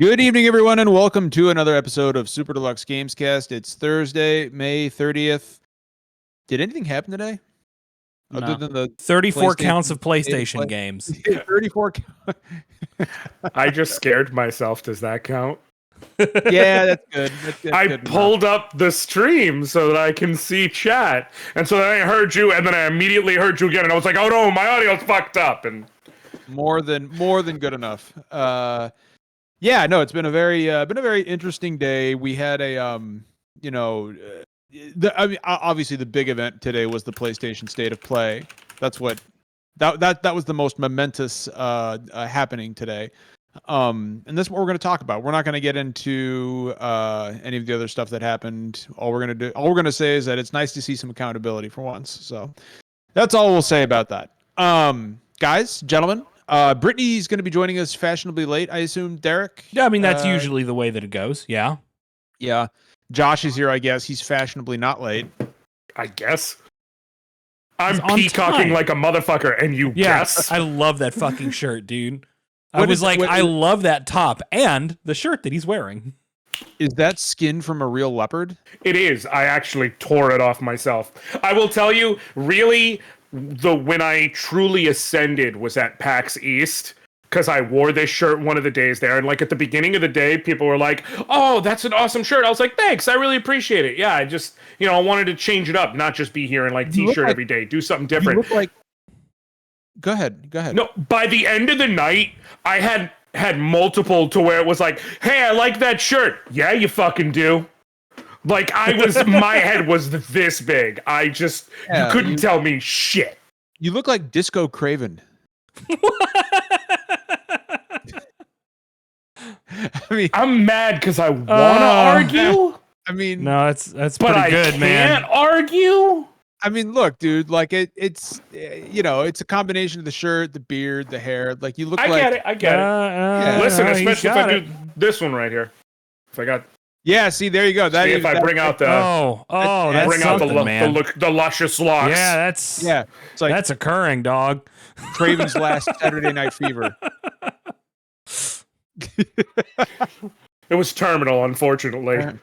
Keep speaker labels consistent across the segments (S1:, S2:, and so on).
S1: Good evening, everyone, and welcome to another episode of Super Deluxe Gamescast. It's Thursday, May 30th. Did anything happen today?
S2: No.
S1: Other than the
S2: 34 counts of PlayStation games.
S1: 34.
S3: I just scared myself. Does that count?
S1: Yeah, that's good. That's
S3: I
S1: good
S3: pulled up the stream so that I can see chat. And so then I heard you, and then I immediately heard you again, and I was like, oh no, my audio's fucked up. And
S1: more than good enough. Yeah, no, it's been a very interesting day. We had a obviously the big event today was the PlayStation State of Play. That's what that was the most momentous happening today. And that's what we're going to talk about. We're not going to get into any of the other stuff that happened. All we're going to say is that it's nice to see some accountability for once. So that's all we'll say about that. Guys, gentlemen, Brittany's going to be joining us fashionably late, I assume. Derek?
S2: Yeah, I mean, that's usually the way that it goes. Yeah.
S1: Yeah. Josh is here, I guess. He's fashionably not late.
S3: I guess. I'm peacocking like a motherfucker, and you guess?
S2: I love that fucking shirt, dude. I love that top and the shirt that he's wearing.
S1: Is that skin from a real leopard?
S3: It is. I actually tore it off myself. I will tell you, really, when I truly ascended was at PAX East, because I wore this shirt one of the days there, and like at the beginning of the day, people were like, oh, that's an awesome shirt. I was like, thanks, I really appreciate it. Yeah, I just, I wanted to change it up, not just be here in like t-shirt every day, do something different.
S1: You look like... Go ahead.
S3: No, by the end of the night, I had multiple to where it was like, hey, I like that shirt. Yeah, you fucking do. Like, my head was this big. You couldn't tell me shit.
S1: You look like Disco Craven. I mean,
S3: I'm mad because I want to argue.
S1: I mean,
S2: no, that's
S3: but
S2: pretty good, man.
S3: I can't argue.
S1: I mean, look, dude, like it's it's a combination of the shirt, the beard, the hair. Like you look
S3: I
S1: like...
S3: get it. Listen, especially if I do this one right here. If I got...
S1: Yeah, see, there you go.
S3: If I bring out the...
S2: that's
S3: bring out the luscious locks.
S2: Yeah, that's...
S1: Yeah. It's like
S2: that's occurring, dog.
S1: Craven's last Saturday Night Fever.
S3: It was terminal, unfortunately.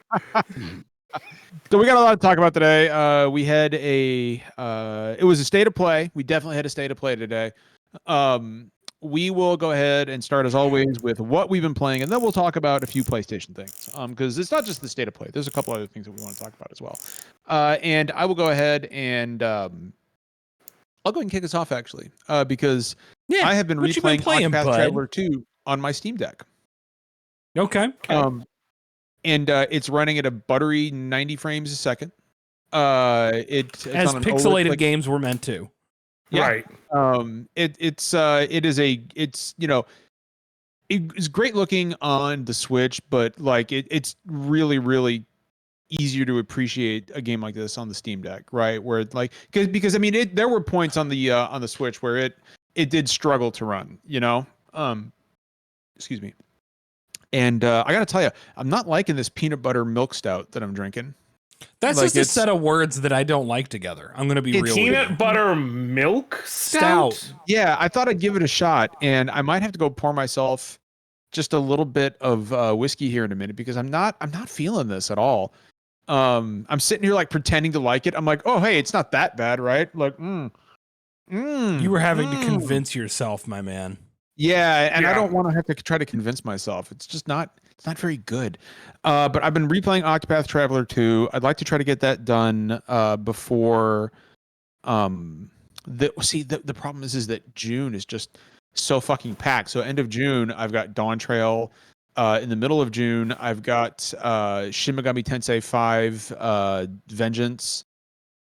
S1: So we got a lot to talk about today. We had it was a state of play. We definitely had a state of play today. We will go ahead and start as always with what we've been playing, and then we'll talk about a few PlayStation things. Because it's not just the state of play. There's a couple other things that we want to talk about as well. And I will go ahead and I'll go ahead and kick us off actually, because I have been replaying Octopath Traveler 2 on my Steam Deck.
S2: Okay.
S1: And it's running at a buttery 90 frames a second. It's
S2: as
S1: on
S2: pixelated games were meant to.
S1: Yeah. Right. It's great looking on the Switch, but like it's really, really easier to appreciate a game like this on the Steam Deck, right? Where it, like, because I mean, there were points on the Switch where it did struggle to run, excuse me. And I got to tell you, I'm not liking this peanut butter milk stout that I'm drinking.
S2: That's like, just a set of words that I don't like together. I'm going to be real.
S3: Peanut butter milk stout?
S1: Yeah, I thought I'd give it a shot, and I might have to go pour myself just a little bit of whiskey here in a minute because I'm not feeling this at all. I'm sitting here like pretending to like it. I'm like, oh hey, it's not that bad, right? Like,
S2: you were having to convince yourself, my man.
S1: Yeah, and I don't want to have to try to convince myself. It's just not very good. But I've been replaying Octopath Traveler 2. I'd like to try to get that done before the problem is that June is just so fucking packed. So end of June, I've got Dawn Trail. In the middle of June, I've got Shin Megami Tensei 5 Vengeance.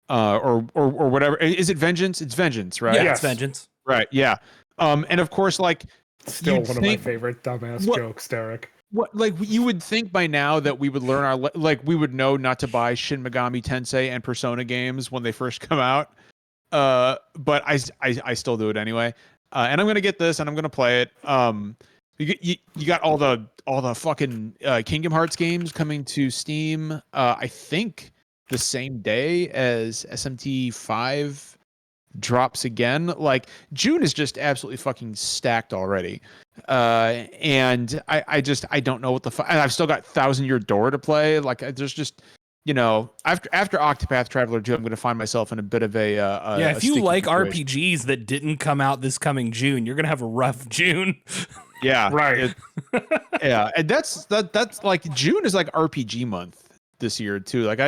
S1: Or whatever. Is it Vengeance? It's Vengeance, right?
S2: Yeah, it's Vengeance.
S1: Right, yeah. And of course, like,
S3: still one of my favorite dumbass jokes, Derek.
S1: What, like, you would think by now that we would learn we would know not to buy Shin Megami Tensei and Persona games when they first come out. But I still do it anyway. And I'm gonna get this and I'm gonna play it. You got all the fucking Kingdom Hearts games coming to Steam. I think the same day as SMT5 drops again. Like June is just absolutely fucking stacked already. And I don't know what and I've still got 1,000 Year Door to play. Like there's just, after Octopath Traveler 2, I'm going to find myself in a bit of a
S2: if you
S1: sticky
S2: like
S1: situation.
S2: RPGs that didn't come out this coming June, you're going to have a rough June.
S1: Yeah.
S3: Right.
S1: Yeah. And that's like June is like RPG month this year too. Like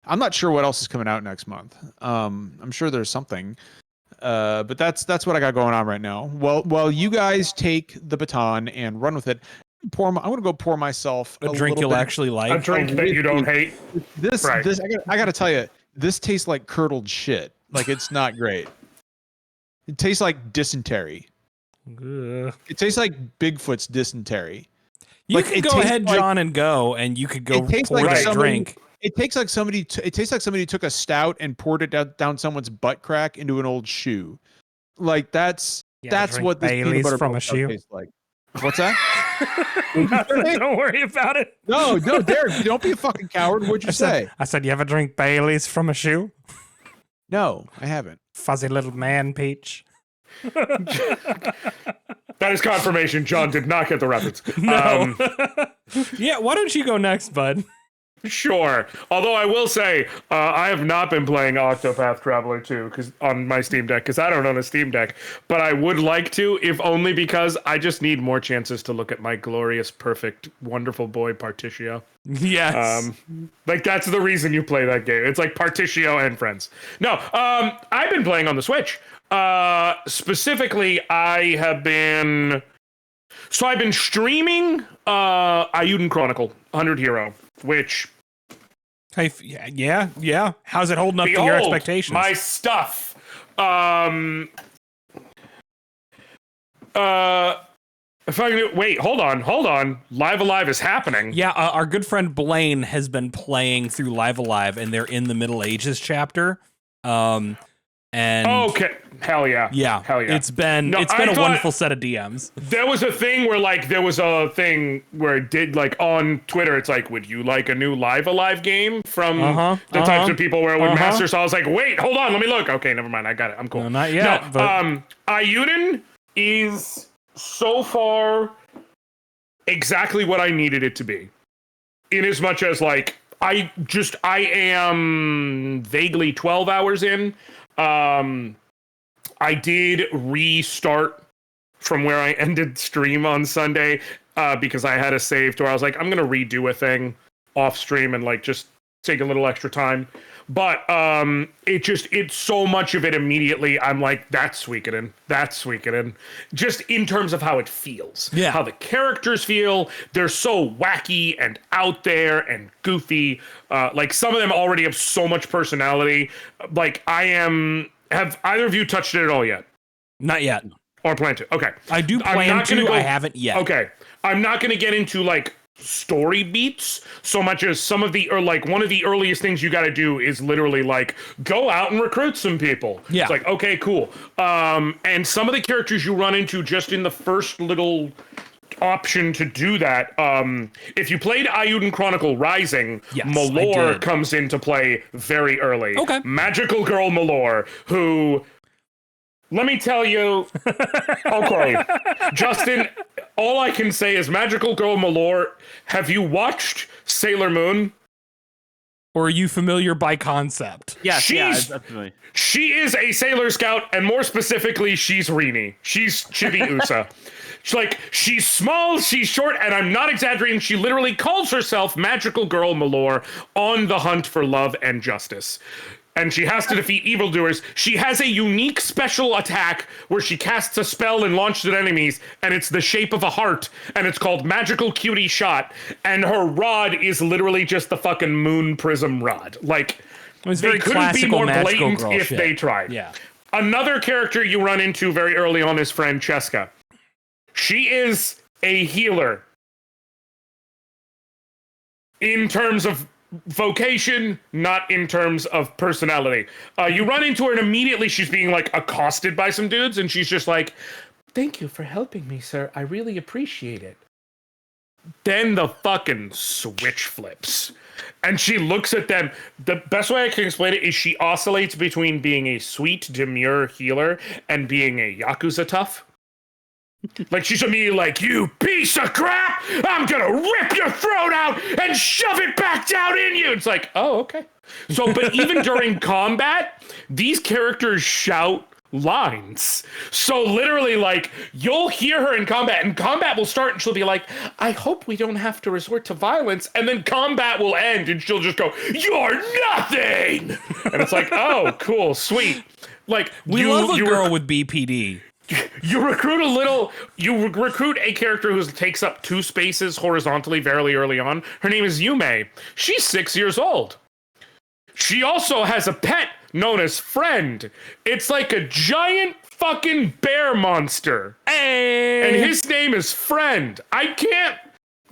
S1: I'm not sure what else is coming out next month. I'm sure there's something. But that's what I got going on right now. While you guys take the baton and run with it, I'm gonna go pour myself
S2: a drink you'll actually like.
S3: A drink that you don't hate.
S1: This I gotta tell you, this tastes like curdled shit. Like it's not great. It tastes like dysentery. It tastes like Bigfoot's dysentery.
S2: You
S1: like,
S2: can go ahead, John, and go, and you could go pour
S1: like
S2: that drink.
S1: It tastes like somebody took a stout and poured it down someone's butt crack into an old shoe. Like that's what this peanut butter
S2: from a shoe
S1: tastes like. What's that?
S2: Don't worry about it.
S1: No, Derek, don't be a fucking coward. What'd you say?
S2: I said, you ever drink Bailey's from a shoe?
S1: No, I haven't.
S2: Fuzzy little man peach.
S3: That is confirmation. John did not get the reference.
S2: No. Yeah, why don't you go next, bud?
S3: Sure. Although I will say, I have not been playing Octopath Traveler 2 on my Steam Deck because I don't own a Steam Deck. But I would like to, if only because I just need more chances to look at my glorious, perfect, wonderful boy Particio.
S2: Yes.
S3: Like that's the reason you play that game. It's like Particio and friends. No, I've been playing on the Switch. Specifically, I've been streaming Ayuden Chronicle 100 Hero, which...
S2: Hey, yeah. How's it holding up to your expectations?
S3: My stuff. If I can wait, hold on. Live Alive is happening.
S2: Yeah, our good friend Blaine has been playing through Live Alive, and they're in the Middle Ages chapter. And
S3: okay, hell yeah.
S2: It's been a wonderful set of DMs.
S3: There was a thing where it did like on Twitter. It's like, would you like a new Live Alive game from the types of people where it would master? So I was like, wait, hold on, let me look. Okay, never mind, I got it. I'm cool.
S2: No, not yet.
S3: Ayuden is so far exactly what I needed it to be. In as much as like I am vaguely 12 hours in. I did restart from where I ended stream on Sunday because I had a save to where I was like, I'm gonna redo a thing off stream and like just take a little extra time. But it's so much of it immediately. I'm like, that's Suikoden. Just in terms of how it feels.
S2: Yeah.
S3: How the characters feel. They're so wacky and out there and goofy. Like some of them already have so much personality. Like have either of you touched it at all yet?
S2: Not yet.
S3: Or plan to? Okay.
S2: I do plan to. I haven't yet.
S3: Okay. I'm not going to get into like story beats so much as some of the, or like one of the earliest things you got to do is literally like go out and recruit some people.
S2: Yeah.
S3: It's like, okay, cool. And some of the characters you run into just in the first little option to do that. If you played Ayuden Chronicle Rising,
S2: yes,
S3: Malor comes into play very early.
S2: Okay.
S3: Magical Girl Malor, who... Let me tell you, okay, Justin, all I can say is Magical Girl Malor, have you watched Sailor Moon?
S2: Or are you familiar by concept?
S4: Yes, definitely.
S3: She is a Sailor Scout, and more specifically, she's Rini. She's Chibi Usa. She's small, she's short, and I'm not exaggerating, she literally calls herself Magical Girl Malor on the hunt for love and justice. And she has to defeat evildoers. She has a unique special attack where she casts a spell and launches at enemies, and it's the shape of a heart, and it's called Magical Cutie Shot, and her rod is literally just the fucking moon prism rod. Like,
S2: it's
S3: they
S2: very
S3: couldn't be more blatant
S2: girl
S3: if
S2: shit.
S3: they tried.
S2: Yeah.
S3: Another character you run into very early on is Francesca. She is a healer. In terms of vocation, not in terms of personality. You run into her and immediately she's being like accosted by some dudes and she's just like, thank you for helping me, sir. I really appreciate it. Then the fucking switch flips. And she looks at them. The best way I can explain it is she oscillates between being a sweet, demure healer and being a Yakuza tough. Like, she's immediately like, you piece of crap! I'm gonna rip your throat out and shove it back down in you! It's like, oh, okay. So, but even during combat, these characters shout lines. So literally, like, you'll hear her in combat, and combat will start, and she'll be like, I hope we don't have to resort to violence, and then combat will end, and she'll just go, you're nothing! And it's like, oh, cool, sweet. Like,
S2: We love a girl with BPD.
S3: You recruit a character who takes up 2 spaces horizontally very early on. Her name is Yume. She's 6 years old. She also has a pet known as Friend. It's like a giant fucking bear monster.
S2: Hey!
S3: And his name is Friend.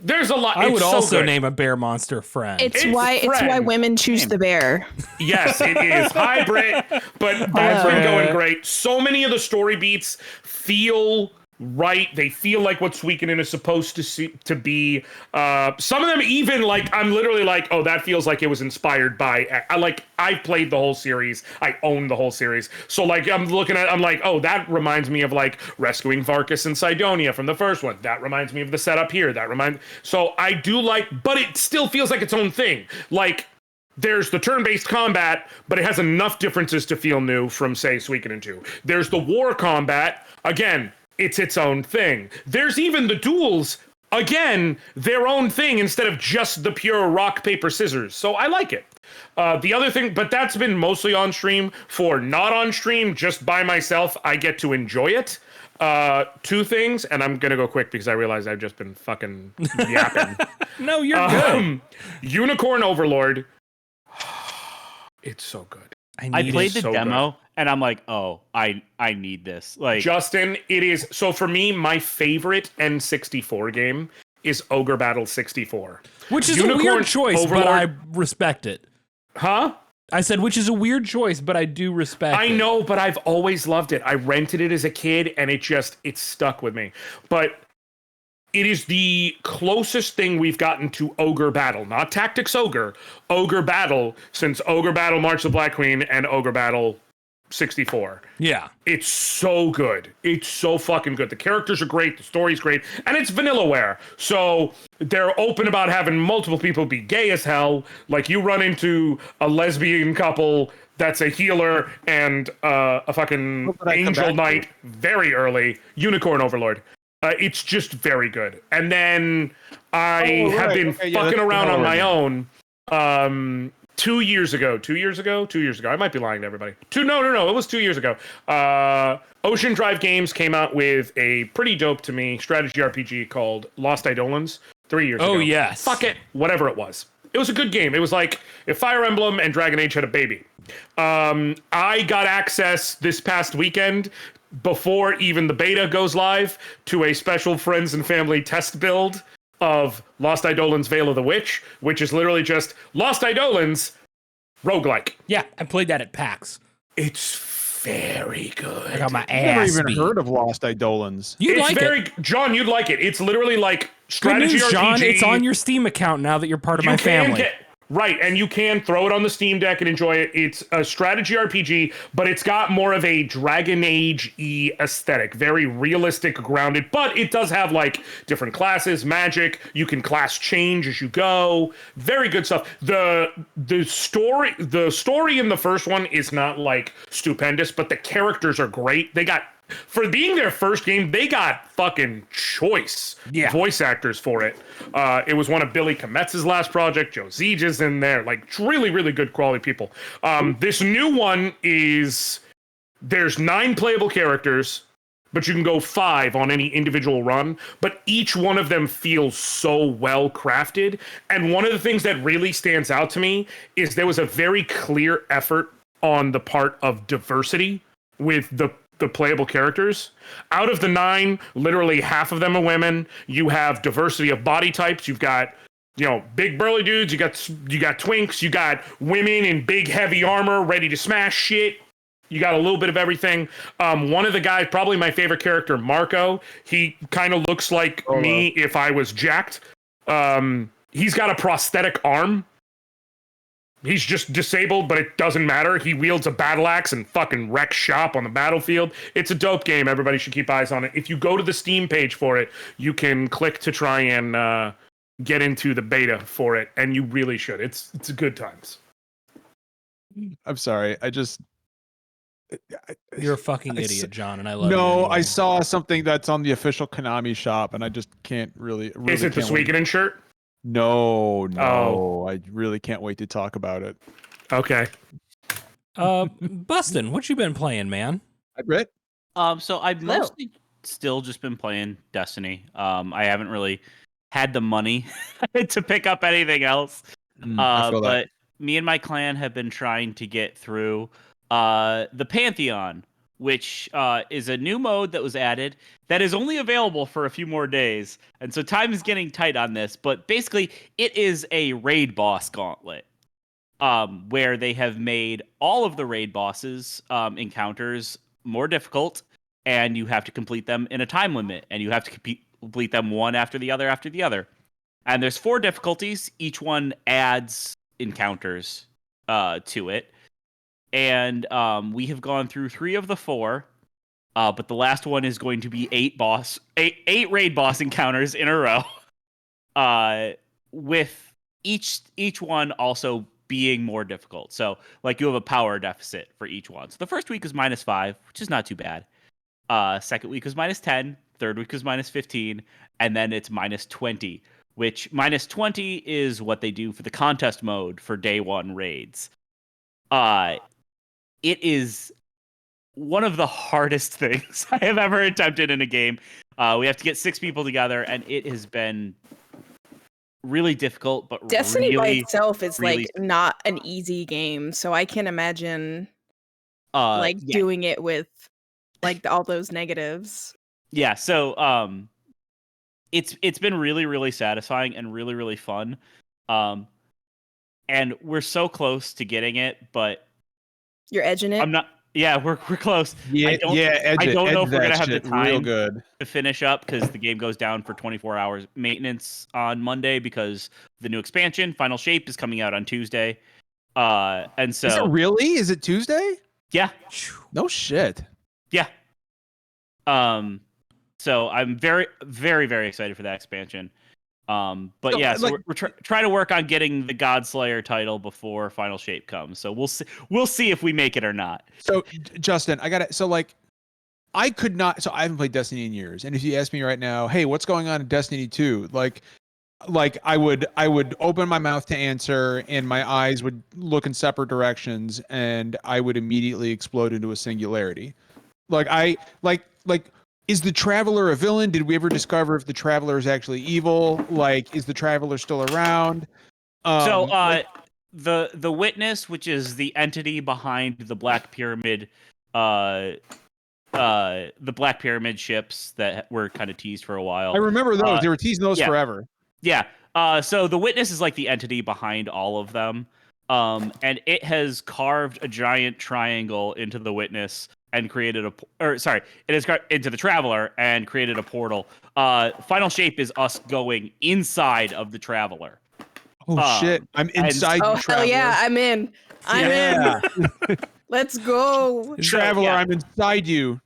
S3: There's a lot.
S2: I would also
S3: good.
S2: name a bear monster Friend.
S4: It's why women choose the bear.
S3: Yes, it is hybrid, but that's been going great. So many of the story beats feel right. They feel like what Suikoden is supposed to be. Some of them even, like, I'm literally like, oh, that feels like it was inspired by. I've played the whole series. I own the whole series. So like, I'm like, oh, that reminds me of like rescuing Varkas and Sidonia from the first one. That reminds me of the setup here. So I do like, but it still feels like its own thing. Like, there's the turn-based combat, but it has enough differences to feel new from, say, Suikoden 2. There's the war combat. Again, it's its own thing. There's even the duels, again, their own thing instead of just the pure rock, paper, scissors. So I like it. The other thing, but that's been mostly on stream. For not on stream, just by myself, I get to enjoy it. 2 things, and I'm gonna go quick because I realize I've just been fucking yapping.
S2: No, you're good.
S3: Unicorn Overlord. It's so good.
S5: I played the
S3: so
S5: demo
S3: good.
S5: and I'm like, oh, I need this. Like,
S3: Justin, it is. So for me, my favorite N64 game is Ogre Battle 64.
S2: Which is a weird choice,
S3: Overlord.
S2: but I respect it.
S3: Huh?
S2: I said, which is a weird choice, but I do respect it.
S3: I know, but I've always loved it. I rented it as a kid, and it stuck with me. But it is the closest thing we've gotten to Ogre Battle, not Tactics Ogre Battle, since Ogre Battle March of the Black Queen and Ogre Battle 64.
S2: Yeah.
S3: It's so good. It's so fucking good. The characters are great. The story's great. And it's Vanillaware. So they're open about having multiple people be gay as hell. Like, you run into a lesbian couple that's a healer and a fucking angel knight very early. Unicorn Overlord. It's just very good. And then I have been fucking around on my own 2 years ago. 2 years ago? 2 years ago. I might be lying to everybody. No. It was 2 years ago. Ocean Drive Games came out with a pretty dope to me strategy RPG called Lost Eidolons 3 years ago.
S2: Oh, yes.
S3: Fuck it. Whatever it was. It was a good game. It was like if Fire Emblem and Dragon Age had a baby. I got access this past weekend before even the beta goes live to a special friends and family test build of Lost Eidolons Veil of the Witch, which is literally just Lost Eidolons roguelike.
S2: Yeah, I played that at PAX.
S3: It's very good.
S2: I got my
S1: I've never
S2: ass
S1: even
S2: beat.
S1: heard of Lost Eidolons.
S2: You'd
S3: It's
S2: like it.
S3: John, you'd like it. It's literally like
S2: Good
S3: strategy
S2: news,
S3: RPG.
S2: John. It's on your Steam account now that you're part of my family.
S3: Right, and you can throw it on the Steam Deck and enjoy it. It's a strategy RPG, but it's got more of a Dragon Age-y aesthetic. Very realistic, grounded, but it does have, like, different classes, magic. You can class change as you go. Very good stuff. The story in the first one is not, like, stupendous, but the characters are great. For being their first game, they got fucking choice voice actors for it. It was one of Billy Kometz's last project. Joe Zege's in there. Like, really, really good quality people. This new one is, there's 9 playable characters, but you can go 5 on any individual run. But each one of them feels so well crafted. And one of the things that really stands out to me is there was a very clear effort on the part of diversity with the playable characters. Out of the 9, literally half of them are women. You have diversity of body types. You've got, big burly dudes. You got twinks. You got women in big heavy armor ready to smash shit. You got a little bit of everything. One of the guys, probably my favorite character, Marco. He kind of looks like me if I was jacked. He's got a prosthetic arm He's just disabled, but it doesn't matter. He wields a battle axe and fucking wrecks shop on the battlefield. It's a dope game. Everybody should keep eyes on it. If you go to the Steam page for it, you can click to try and get into the beta for it, and you really should. It's good times.
S1: I'm sorry.
S2: You're a fucking idiot, John, and I love you.
S1: No,
S2: anyway.
S1: I saw something that's on the official Konami shop, and I just can't really.
S3: Is it the Suikoden shirt?
S1: No. I really can't wait to talk about it.
S3: Okay.
S2: Bustin, what you been playing, man?
S1: Hi, Britt.
S5: So I've mostly still just been playing Destiny. I haven't really had the money to pick up anything else. But me and my clan have been trying to get through the Pantheon, which is a new mode that was added that is only available for a few more days. And so time is getting tight on this, but basically it is a raid boss gauntlet where they have made all of the raid bosses encounters more difficult, and you have to complete them in a time limit, and you have to complete them one after the other after the other. And there's 4 difficulties. Each one adds encounters to it. And we have gone through 3 of the 4, but the last one is going to be 8 raid boss encounters in a row, with each one also being more difficult. So, like, you have a power deficit for each one. So the first week is -5, which is not too bad. Second week is -10. Third week is -15, and then it's -20. Which -20 is what they do for the contest mode for day 1 raids. It is one of the hardest things I have ever attempted in a game. We have to get 6 people together, and it has been really difficult. But
S4: Destiny by
S5: really,
S4: itself is
S5: really,
S4: like not an easy game, so I can imagine
S5: yeah.
S4: doing it with like all those negatives.
S5: Yeah. So it's been really, really satisfying and really, really fun. And we're so close to getting it, but
S4: You're edging it.
S5: I'm not. Yeah, we're close.
S1: I don't
S5: know if we're gonna have the
S1: real
S5: time
S1: good.
S5: to finish up because the game goes down for 24 hours maintenance on Monday because the new expansion, Final Shape, is coming out on Tuesday. And so
S1: Is it really? Is it Tuesday?
S5: yeah,
S1: No shit.
S5: yeah. So I'm very, very, very excited for that expansion. But
S1: So,
S5: yeah, so
S1: like-
S5: we're trying to work on getting the Godslayer title before Final Shape comes. So we'll see if we make it or not.
S1: So Justin, I could not. So I haven't played Destiny in years, and if you ask me right now, hey, what's going on in Destiny 2? Like I would open my mouth to answer, and my eyes would look in separate directions, and I would immediately explode into a singularity. Is the Traveler a villain? Did we ever discover if the Traveler is actually evil? Like, is the Traveler still around?
S5: The Witness, which is the entity behind the Black Pyramid, the Black Pyramid ships that were kind of teased for a while.
S1: I remember those. They were teasing those forever.
S5: Yeah. So the Witness is like the entity behind all of them. And it has carved a giant triangle into the Witness and created it has got into the Traveler and created a portal. Final Shape is us going inside of the Traveler.
S1: Oh shit! I'm inside the Traveler.
S4: Hell yeah, I'm in. I'm in. Let's go.
S1: Traveler, I'm inside you.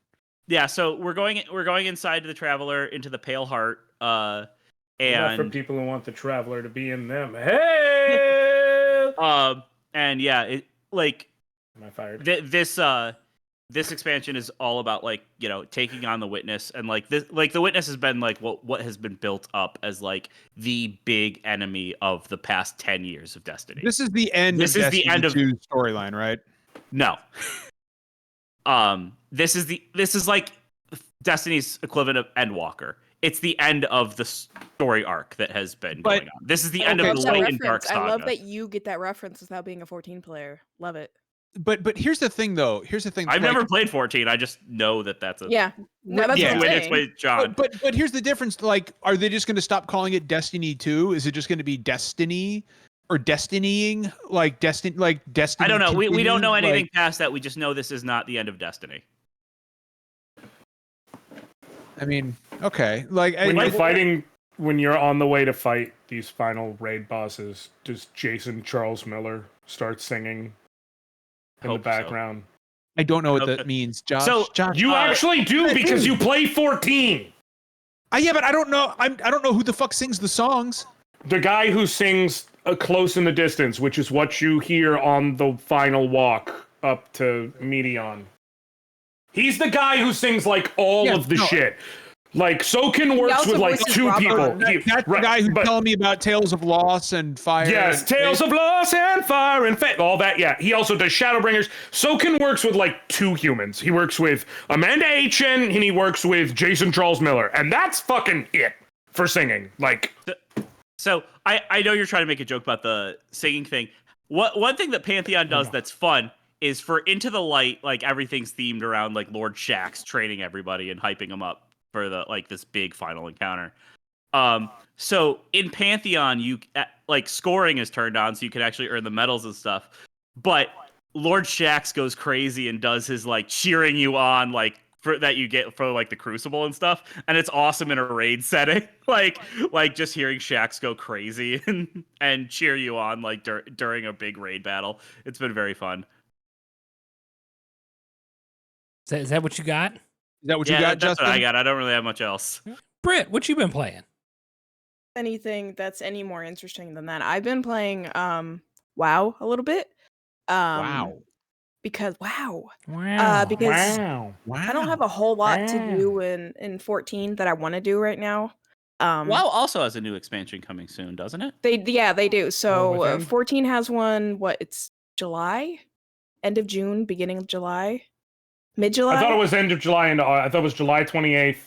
S5: Yeah, so we're going inside the Traveler into the Pale Heart.
S3: Enough
S5: And
S3: for people who want the Traveler to be in them. Hey.
S5: And yeah, it like
S3: Am I fired?
S5: This expansion is all about like, you know, taking on the Witness, and like this, like the Witness has been like what has been built up as like the big enemy of the past 10 years of Destiny.
S1: This is the end.
S5: This
S1: of
S5: is the
S1: Destiny
S5: end of
S1: 2's storyline, right?
S5: No. This is like Destiny's equivalent of Endwalker. It's the end of the story arc that has been going on. This is the end of the Light and Dark saga.
S4: I love that you get that reference without being a 14 player. Love it.
S1: But here's the thing, though.
S5: I've never played 14. I just know that that's a
S4: Yeah. No, that's
S1: Yeah.
S4: the
S5: when
S4: thing.
S5: it's with John.
S1: But here's the difference. Like, are they just going to stop calling it Destiny 2? Is it just going to be Destiny or Destinying? Like Destiny.
S5: I don't know. We don't know anything
S1: Like,
S5: past that. We just know this is not the end of Destiny.
S1: I mean, okay. Like,
S3: When you're fighting when you're on the way to fight these final raid bosses, does Jason Charles Miller start singing in the
S5: Hope so.
S3: background?
S1: I don't know what
S5: Okay.
S1: that means, Josh.
S5: So,
S1: Josh,
S3: You actually do because you play 14.
S1: yeah, but I don't know. I don't know who the fuck sings the songs.
S3: The guy who sings Close in the Distance, which is what you hear on the final walk up to Medion. He's the guy who sings like all of the shit. Like Soken works
S4: also
S3: with like
S4: voices
S3: 2
S4: Robert.
S3: people.
S1: That's the guy who's telling me about Tales of Loss and Fire.
S3: Yes,
S1: and
S3: Tales of Loss and Fire and all that. Yeah, he also does Shadowbringers. Soken works with like 2 humans. He works with Amanda Aitchen and he works with Jason Charles Miller, and that's fucking it for singing. Like,
S5: So I know you're trying to make a joke about the singing thing. One thing that Pantheon does that's fun is for Into the Light, like everything's themed around like Lord Shaxx training everybody and hyping them up for the like this big final encounter. So in Pantheon, you like scoring is turned on, so you can actually earn the medals and stuff. But Lord Shaxx goes crazy and does his like cheering you on, like for that you get for like the Crucible and stuff, and it's awesome in a raid setting. like just hearing Shaxx go crazy and cheer you on like during a big raid battle. It's been very fun.
S2: Is that what you got?
S1: Is that what you
S5: Yeah,
S1: got,
S5: that's
S1: Justin?
S5: what I got. I don't really have much else.
S2: Britt, what you been playing?
S4: Anything that's any more interesting than that. I've been playing WoW a little bit.
S1: Wow.
S4: Because wow.
S2: Wow.
S4: Because
S3: wow.
S4: I don't have a whole lot to do in 14 that I want to do right now.
S5: WoW also has a new expansion coming soon, doesn't it?
S4: They do. So
S3: within?
S4: 14 has one. It's July, end of June, beginning of July, mid-July.
S3: I thought it was end of July, and I thought it was July 28th.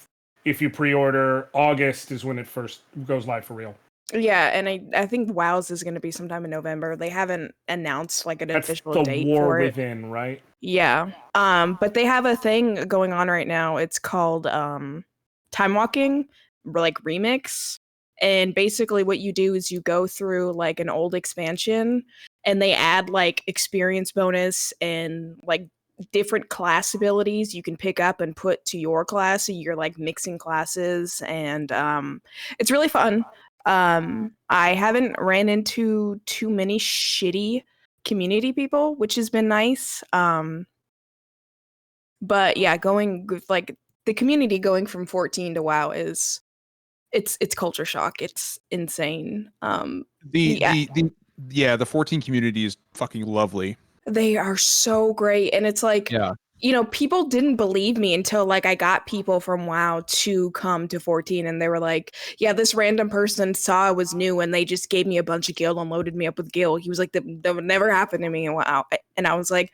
S3: If you pre-order, August is when it first goes live for real.
S4: Yeah, and I think WoW's is going to be sometime in November. They haven't announced like an
S3: That's
S4: official
S3: the
S4: date
S3: War
S4: for it.
S3: Within, right?
S4: Yeah. But they have a thing going on right now. It's called Time Walking, like remix. And basically what you do is you go through like an old expansion and they add like experience bonus and like different class abilities you can pick up and put to your class. So you're like mixing classes and it's really fun. I haven't ran into too many shitty community people, which has been nice. But yeah, going with like the community going from 14 to WoW is it's culture shock. It's insane.
S1: The 14 community is fucking lovely.
S4: They are so great. And it's like, you know, people didn't believe me until like I got people from WoW to come to 14 and they were like, yeah, this random person saw I was new and they just gave me a bunch of gil and loaded me up with gil. He was like, that would never happen to me in WoW. And I was like,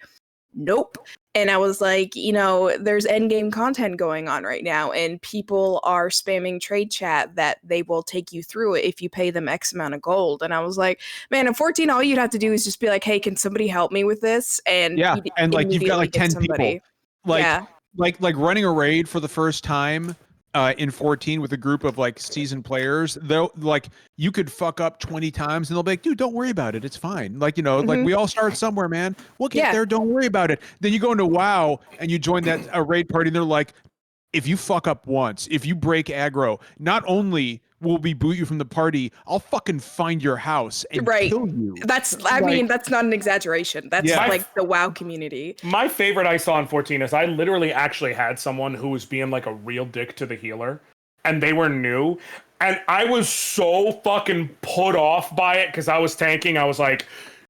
S4: nope. And I was like, you know, there's endgame content going on right now and people are spamming trade chat that they will take you through it if you pay them X amount of gold. And I was like, man, in 14, all you'd have to do is just be like, hey, can somebody help me with this? And
S1: and like you've got like 10 people. Like running a raid for the first time in 14 with a group of like seasoned players, though, like you could fuck up 20 times and they'll be like, dude, don't worry about it, it's fine. Like, you know, like we all start somewhere, man, we'll get there, don't worry about it. Then you go into WoW and you join that a raid party and they're like, if you fuck up once, if you break aggro, not only will we boot you from the party, I'll fucking find your house and kill you.
S4: I mean, that's not an exaggeration. That's like the WoW community.
S3: My favorite I saw in 14 is I literally actually had someone who was being like a real dick to the healer and they were new. And I was so fucking put off by it because I was tanking. I was like,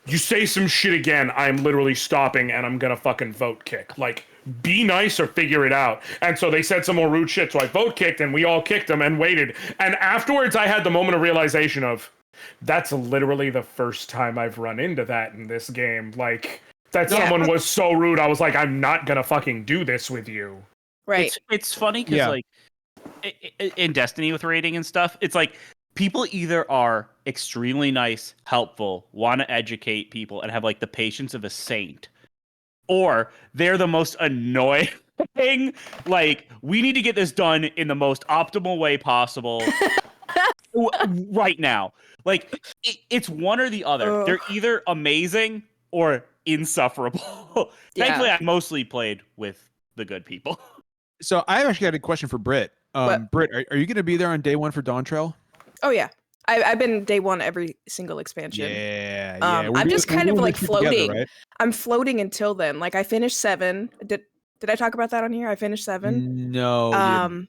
S3: you say some shit again, I'm literally stopping and I'm gonna fucking vote kick. Like, be nice or figure it out. And so they said some more rude shit. So I vote kicked and we all kicked them and waited. And afterwards I had the moment of realization of, that's literally the first time I've run into that in this game. Like, that someone was so rude. I was like, I'm not gonna fucking do this with you.
S4: Right.
S5: It's funny because like in Destiny with raiding and stuff, it's like people either are extremely nice, helpful, want to educate people, and have like the patience of a saint, or they're the most annoying thing. Like, we need to get this done in the most optimal way possible right now. Like, it's one or the other. They're either amazing or insufferable. Thankfully, I mostly played with the good people.
S1: So I actually got a question for Britt. Britt, are you going to be there on day one for Dawn Trail?
S4: Oh yeah, I've been day one every single expansion.
S1: Yeah.
S4: I'm just kind of like floating.
S1: Together, right?
S4: I'm floating until then. Like I finished 7. Did I talk about that on here? I finished 7.
S1: No.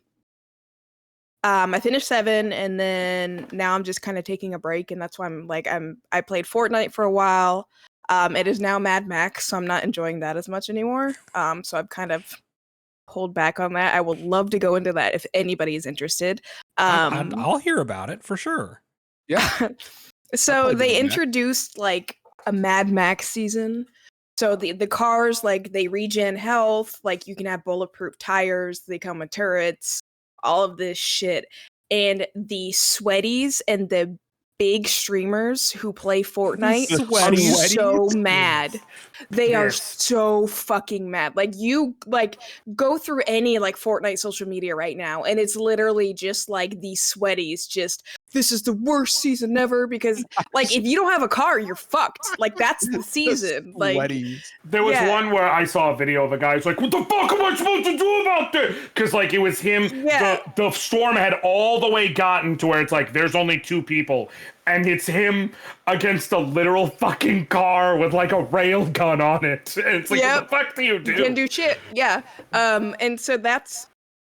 S4: I finished 7, and then now I'm just kind of taking a break, and that's why I played Fortnite for a while. It is now Mad Max, so I'm not enjoying that as much anymore. So I've kind of pulled back on that. I would love to go into that if anybody is interested.
S2: I'll hear about it for sure.
S1: Yeah.
S4: So they introduced like a Mad Max season. So the cars, like, they regen health, like you can have bulletproof tires, they come with turrets, all of this shit. And the sweaties and the big streamers who play Fortnite are so mad. They are so fucking mad. Like, you go through any like Fortnite social media right now, and it's literally just like these sweaties just, this is the worst season ever, because like if you don't have a car, you're fucked. Like, that's the season. Like,
S3: there was one where I saw a video of a guy who's like, what the fuck am I supposed to do about this? Because like it was him, the storm had all the way gotten to where it's like there's only 2 people, and it's him against a literal fucking car with like a rail gun on it. And it's like, what the fuck do you do?
S4: You can't do shit. Yeah. And so that's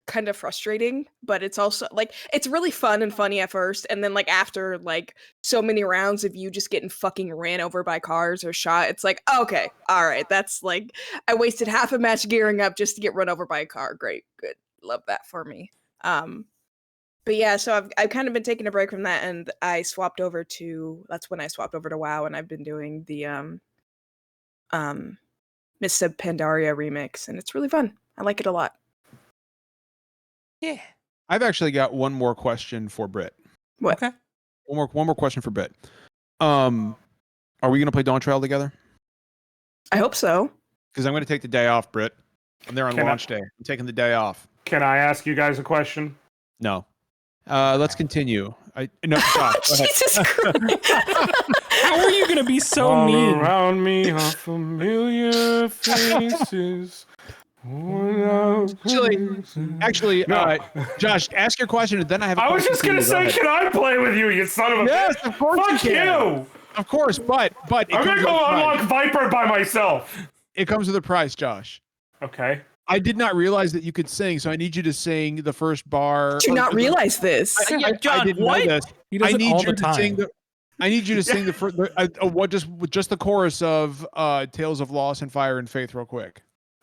S4: kind of frustrating, but it's also like, it's really fun and funny at first, and then like after like so many rounds of you just getting fucking ran over by cars or shot, it's like, okay, all right, that's like, I wasted half a match gearing up just to get run over by a car. Great, good, love that for me. But yeah, so I've kind of been taking a break from that, and I swapped over to, that's when I swapped over to WoW, and I've been doing the Mists of Pandaria remix, and it's really fun. I like it a lot.
S2: Yeah.
S1: I've actually got one more question for Britt.
S4: What?
S2: Okay.
S1: One more question for Britt. Are we gonna play Dawn Trail together?
S4: I hope so.
S1: Because I'm gonna take the day off, Britt. I'm there on launch day. I'm taking the day off.
S3: Can I ask you guys a question?
S1: No. Let's continue.
S4: Jesus Christ.
S2: How are you gonna be so
S3: all
S2: mean?
S3: Around me are familiar faces.
S1: Actually,
S3: no.
S1: Josh, ask your question, and then I have.
S3: I was just gonna say, can I play with you? You son of a bitch!
S1: Yes, of course.
S3: Fuck you!
S1: Of course, but
S3: I'm gonna go unlock Viper by myself.
S1: It comes with a price, Josh.
S3: Okay.
S1: I did not realize that you could sing, so I need you to sing the first bar.
S4: Did you not realize this?
S5: John,
S1: I didn't know this.
S2: He does it all the time.
S1: I need you to sing the first, just the chorus of Tales of Loss and Fire and Faith, real quick.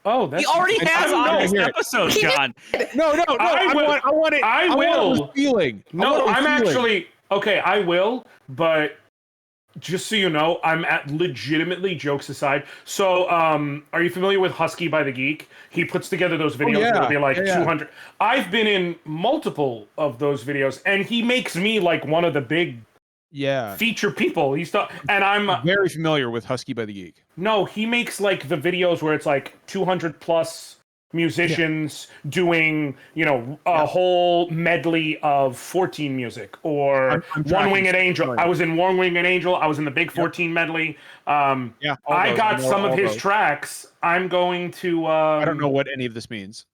S3: Oh, that's
S5: he already has on this
S1: here.
S5: episode, John.
S1: No. I want it.
S3: I will.
S1: Want feeling.
S3: No, I'm actually okay. I will, but just so you know, I'm at legitimately, jokes aside. So, are you familiar with Husky by the Geek? He puts together those videos that'll be like 200. I've been in multiple of those videos, and he makes me like one of the big feature people. And I'm
S1: very familiar with Husky by the Geek.
S3: No, he makes like the videos where it's like 200 plus musicians doing, a whole medley of 14 music or One Winged Angel. I was in One Winged Angel. I was in the Big 14 medley. I got some of his tracks. I'm going to.
S1: I don't know what any of this means.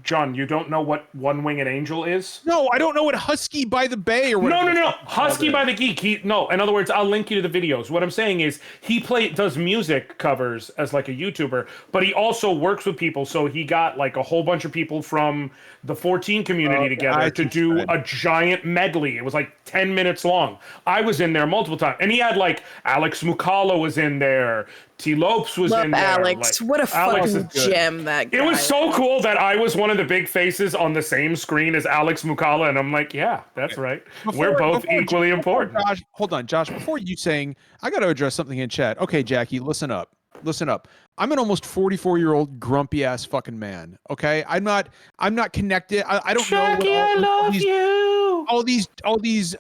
S3: John, you don't know what One Winged Angel is?
S1: No, I don't know what Husky by the Bay or what.
S3: No. Husky by the Geek. In other words, I'll link you to the videos. What I'm saying is he does music covers as like a YouTuber, but he also works with people. So he got like a whole bunch of people from the 14 community together to do a giant medley. It was like 10 minutes long. I was in there multiple times. And he had like Alex Mukala was in there. T. Lopes was in there.
S4: Alex. What a fucking gem that guy.
S3: It was so cool that I was one of the big faces on the same screen as Alex Mukala, and I'm like, yeah, that's right. We're both equally important.
S1: Josh, hold on, Josh. Before you saying, I got to address something in chat. Okay, Jackie, listen up. I'm an almost 44-year-old grumpy ass fucking man. Okay, I'm not connected. I don't
S3: Jackie,
S1: know.
S3: I love you.
S1: All these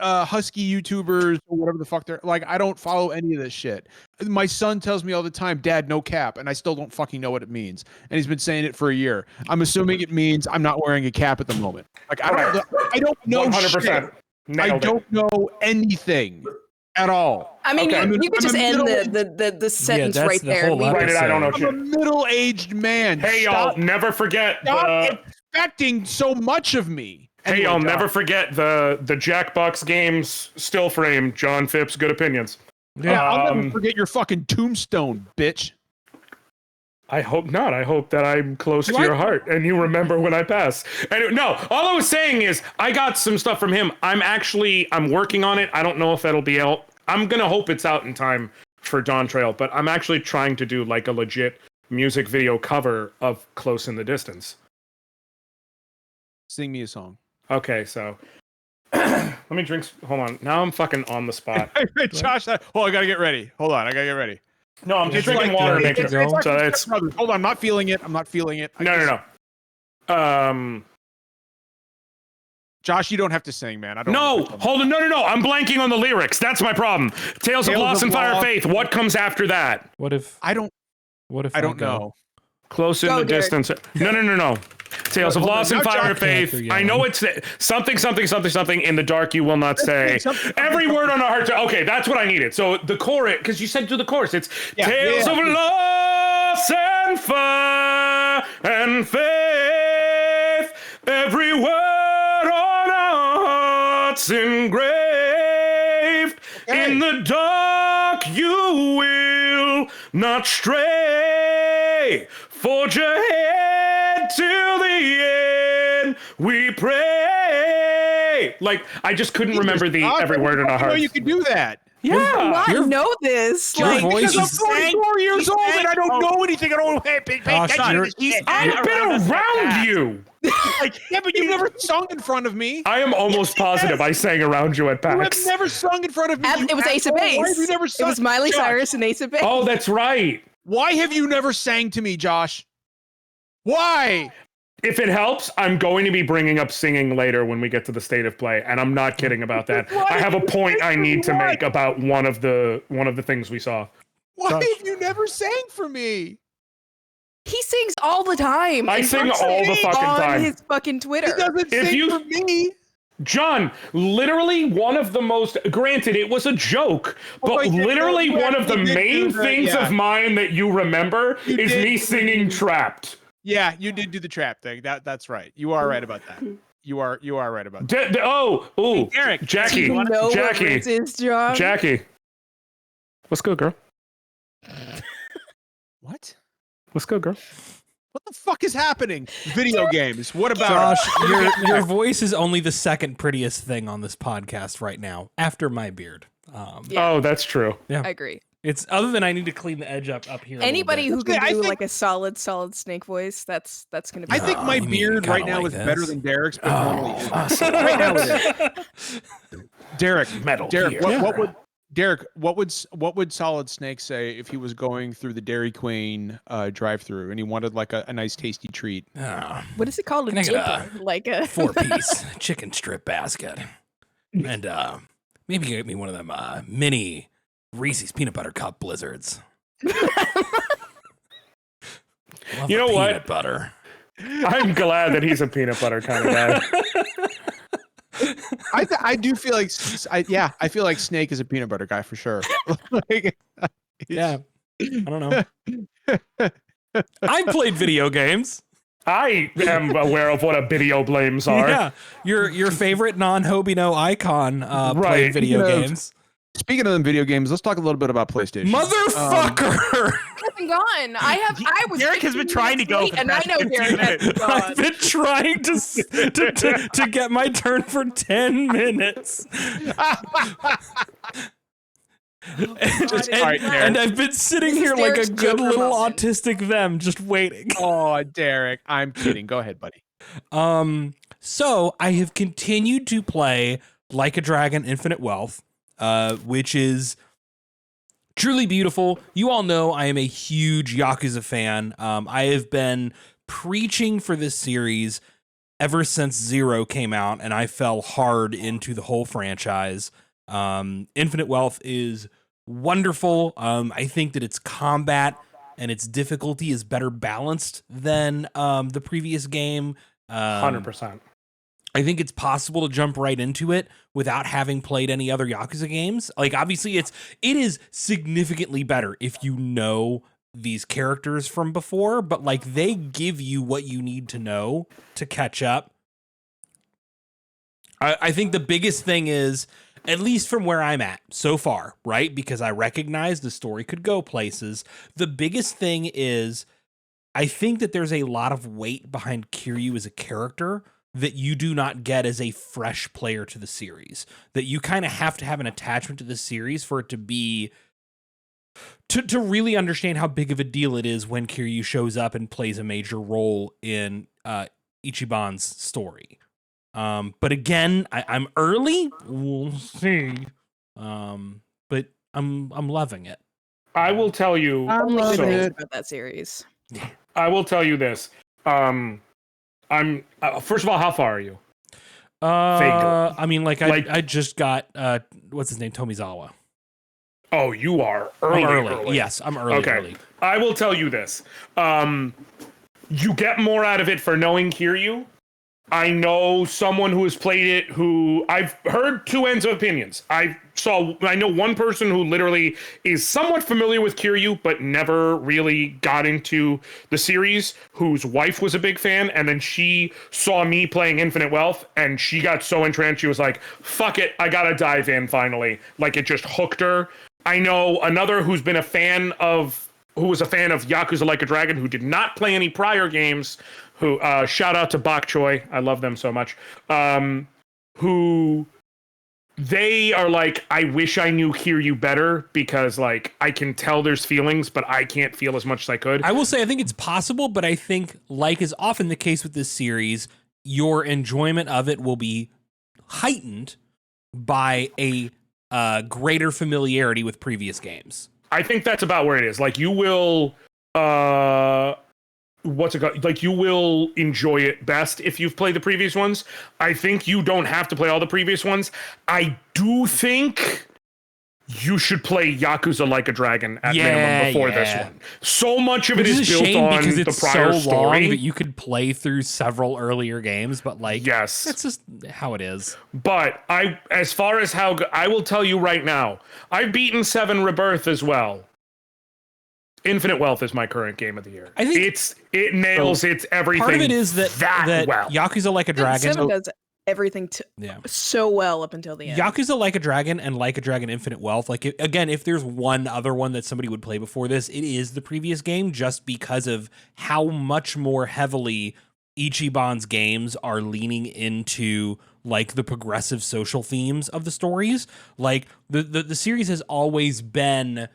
S1: Husky YouTubers or whatever the fuck they're like. I don't follow any of this shit. My son tells me all the time, "Dad, no cap," and I still don't fucking know what it means. And he's been saying it for a year. I'm assuming it means I'm not wearing a cap at the moment. Like I don't know. 100%. I don't know anything at all.
S4: I mean, you could just end the sentence right there.
S3: I don't know shit.
S1: I'm a middle-aged man.
S3: Hey, y'all, never forget.
S1: Stop expecting so much of me.
S3: Hey, I'll never forget the Jackbox Games still frame. John Phipps, good opinions.
S1: Yeah, I'll never forget your fucking tombstone, bitch.
S3: I hope not. I hope that I'm close to your heart and you remember when I pass. And no, all I was saying is I got some stuff from him. I'm working on it. I don't know if that'll be out. I'm going to hope it's out in time for Dawn Trail, but I'm actually trying to do like a legit music video cover of Close in the Distance.
S1: Sing me a song.
S3: Okay, so let me drink. Hold on. Now I'm fucking on the spot.
S1: Hey, Josh, I gotta get ready. Hold on, I gotta get ready.
S3: No, I'm just drinking water.
S1: Hold on, I'm not feeling it.
S3: No.
S1: Josh, you don't have to sing, man.
S3: Hold on. No. I'm blanking on the lyrics. That's my problem. Tales of Lost and Fire Faith. What comes after that?
S2: What if
S1: I don't know.
S3: Close in the distance. No. Tales of Lost and Fire Faith. I know it's something in the dark you will not say. Every word on a heart. Okay, that's what I needed. So the chorus, because you said to the chorus, it's Tales of Lost and Fire and Faith. Every word on our hearts engraved. In the dark you will not stray. Forge ahead till the end, we pray. Like, I just couldn't remember every word in our hearts.
S1: You could do that.
S4: Yeah, I know this.
S2: Your voice
S1: I'm
S2: is
S1: 44 years old and I don't know anything. I don't pay attention.
S3: I've been around you.
S1: Yeah, but you've never sung in front of me.
S3: I am almost positive I sang around you at PAX.
S1: You have never sung in front of me.
S4: It was Ace of Base.
S1: Why have you never sung?
S4: It was Miley Cyrus and Ace of Base.
S3: Oh, that's right.
S1: Why have you never sang to me, Josh? Why?
S3: If it helps, I'm going to be bringing up singing later when we get to the state of play, and I'm not kidding about that. I have a point I need to make about one of the things we saw.
S1: Why have you never sang for me?
S4: He sings all the time.
S3: I sing all the fucking time
S4: on his fucking Twitter.
S1: He doesn't sing for me.
S3: John, literally one of the most, granted it was a joke, but literally one of the main things of mine that you remember is me singing Trapped.
S1: Yeah, you did do the trap thing. That's right. You are right about that. You are right about that.
S3: Hey,
S5: Derek,
S3: Jackie,
S4: Do you know what
S3: Jackie,
S4: this is, John?
S3: Jackie. What's good, girl?
S1: What?
S3: What's good, girl?
S1: What the fuck is happening? Video games. What about
S2: Josh? Your voice is only the second prettiest thing on this podcast right now, after my beard.
S3: Oh, that's true.
S2: Yeah,
S4: I agree.
S2: It's other than I need to clean the edge up here.
S4: Anybody who can do like a solid Snake voice, that's gonna be.
S1: I think my beard right now is better than Derek's, but normally isn't. Right now it is. Derek, what would Solid Snake say if he was going through the Dairy Queen drive-through and he wanted like a nice tasty treat?
S4: What is it called? A dipper? Like a
S2: 4-piece chicken strip basket, and maybe get me one of them mini Reese's peanut butter cup blizzards.
S3: You know what?
S2: Peanut butter.
S3: I'm glad that he's a peanut butter kind of guy.
S1: I do feel like I feel like Snake is a peanut butter guy for sure.
S2: Yeah, I don't know. I played video games.
S3: I am aware of what a video blames are.
S2: Yeah, your favorite non-Hobino icon played video games.
S1: Speaking of them video games, let's talk a little bit about PlayStation.
S2: Motherfucker!
S4: I've been gone. I was.
S5: Derek has been trying to go,
S4: and I know Derek has been gone.
S2: I've been trying to get my turn for 10 minutes. And I've been sitting here like a good little autistic them, just waiting.
S1: Oh, Derek, I'm kidding. Go ahead, buddy.
S2: So I have continued to play Like a Dragon: Infinite Wealth, which is truly beautiful. You all know I am a huge Yakuza fan. I have been preaching for this series ever since Zero came out, and I fell hard into the whole franchise. Infinite Wealth is wonderful. I think that its combat and its difficulty is better balanced than the previous game.
S3: 100%.
S2: I think it's possible to jump right into it without having played any other Yakuza games. Like, obviously, it is significantly better if you know these characters from before, but like they give you what you need to know to catch up. I think the biggest thing is, at least from where I'm at so far, right? Because I recognize the story could go places. The biggest thing is, I think that there's a lot of weight behind Kiryu as a character that you do not get as a fresh player to the series. That you kind of have to have an attachment to the series for it to be... To really understand how big of a deal it is when Kiryu shows up and plays a major role in Ichiban's story. But again, I'm early. We'll see. But I'm loving it.
S3: I will tell you.
S4: Only good
S3: so,
S4: things about that series.
S3: I will tell you this. I'm first of all, how far are you?
S2: I mean, I just got what's his name, Tomizawa.
S3: Oh, you are early.
S2: Yes, I'm early.
S3: Okay.
S2: Early.
S3: I will tell you this. You get more out of it for knowing Kiryu. I know someone who has played it who I've heard two ends of opinions. I know one person who literally is somewhat familiar with Kiryu, but never really got into the series, whose wife was a big fan. And then she saw me playing Infinite Wealth and she got so entranced. She was like, fuck it. I got to dive in finally. Like it just hooked her. I know another who was a fan of Yakuza Like a Dragon, who did not play any prior games, who shout out to Bok Choy, I love them so much, who they are like, I wish I knew Kiryu better because like I can tell there's feelings, but I can't feel as much as I could.
S2: I will say I think it's possible, but I think, like is often the case with this series, your enjoyment of it will be heightened by a greater familiarity with previous games.
S3: I think that's about where it is. Like you will, what's it called? Like you will enjoy it best if you've played the previous ones. I think you don't have to play all the previous ones. I do think you should play Yakuza Like a Dragon at minimum before this one. So much of it is built on the prior
S2: so long
S3: story
S2: that you could play through several earlier games, but like,
S3: yes,
S2: it's just how it is.
S3: But as far as how I will tell you right now, I've beaten 7 Rebirth as well. Infinite Wealth is my current game of the year.
S2: I think
S3: it nails its everything.
S2: Part of it is that
S3: well.
S2: Yakuza Like a Dragon
S4: 7 does everything so well up until the end.
S2: Yakuza Like a Dragon and Like a Dragon Infinite Wealth. Like if there's one other one that somebody would play before this, it is the previous game, just because of how much more heavily Ichiban's games are leaning into like the progressive social themes of the stories. Like the series has always been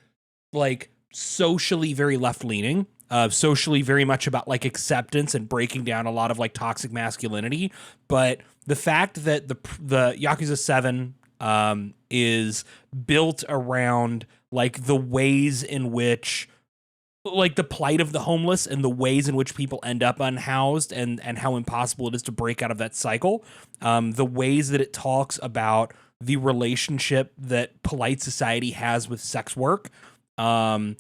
S2: like socially very left leaning. Socially very much about like acceptance and breaking down a lot of like toxic masculinity, but the fact that the Yakuza 7 is built around like the ways in which like the plight of the homeless and the ways in which people end up unhoused and how impossible it is to break out of that cycle, the ways that it talks about the relationship that polite society has with sex work, and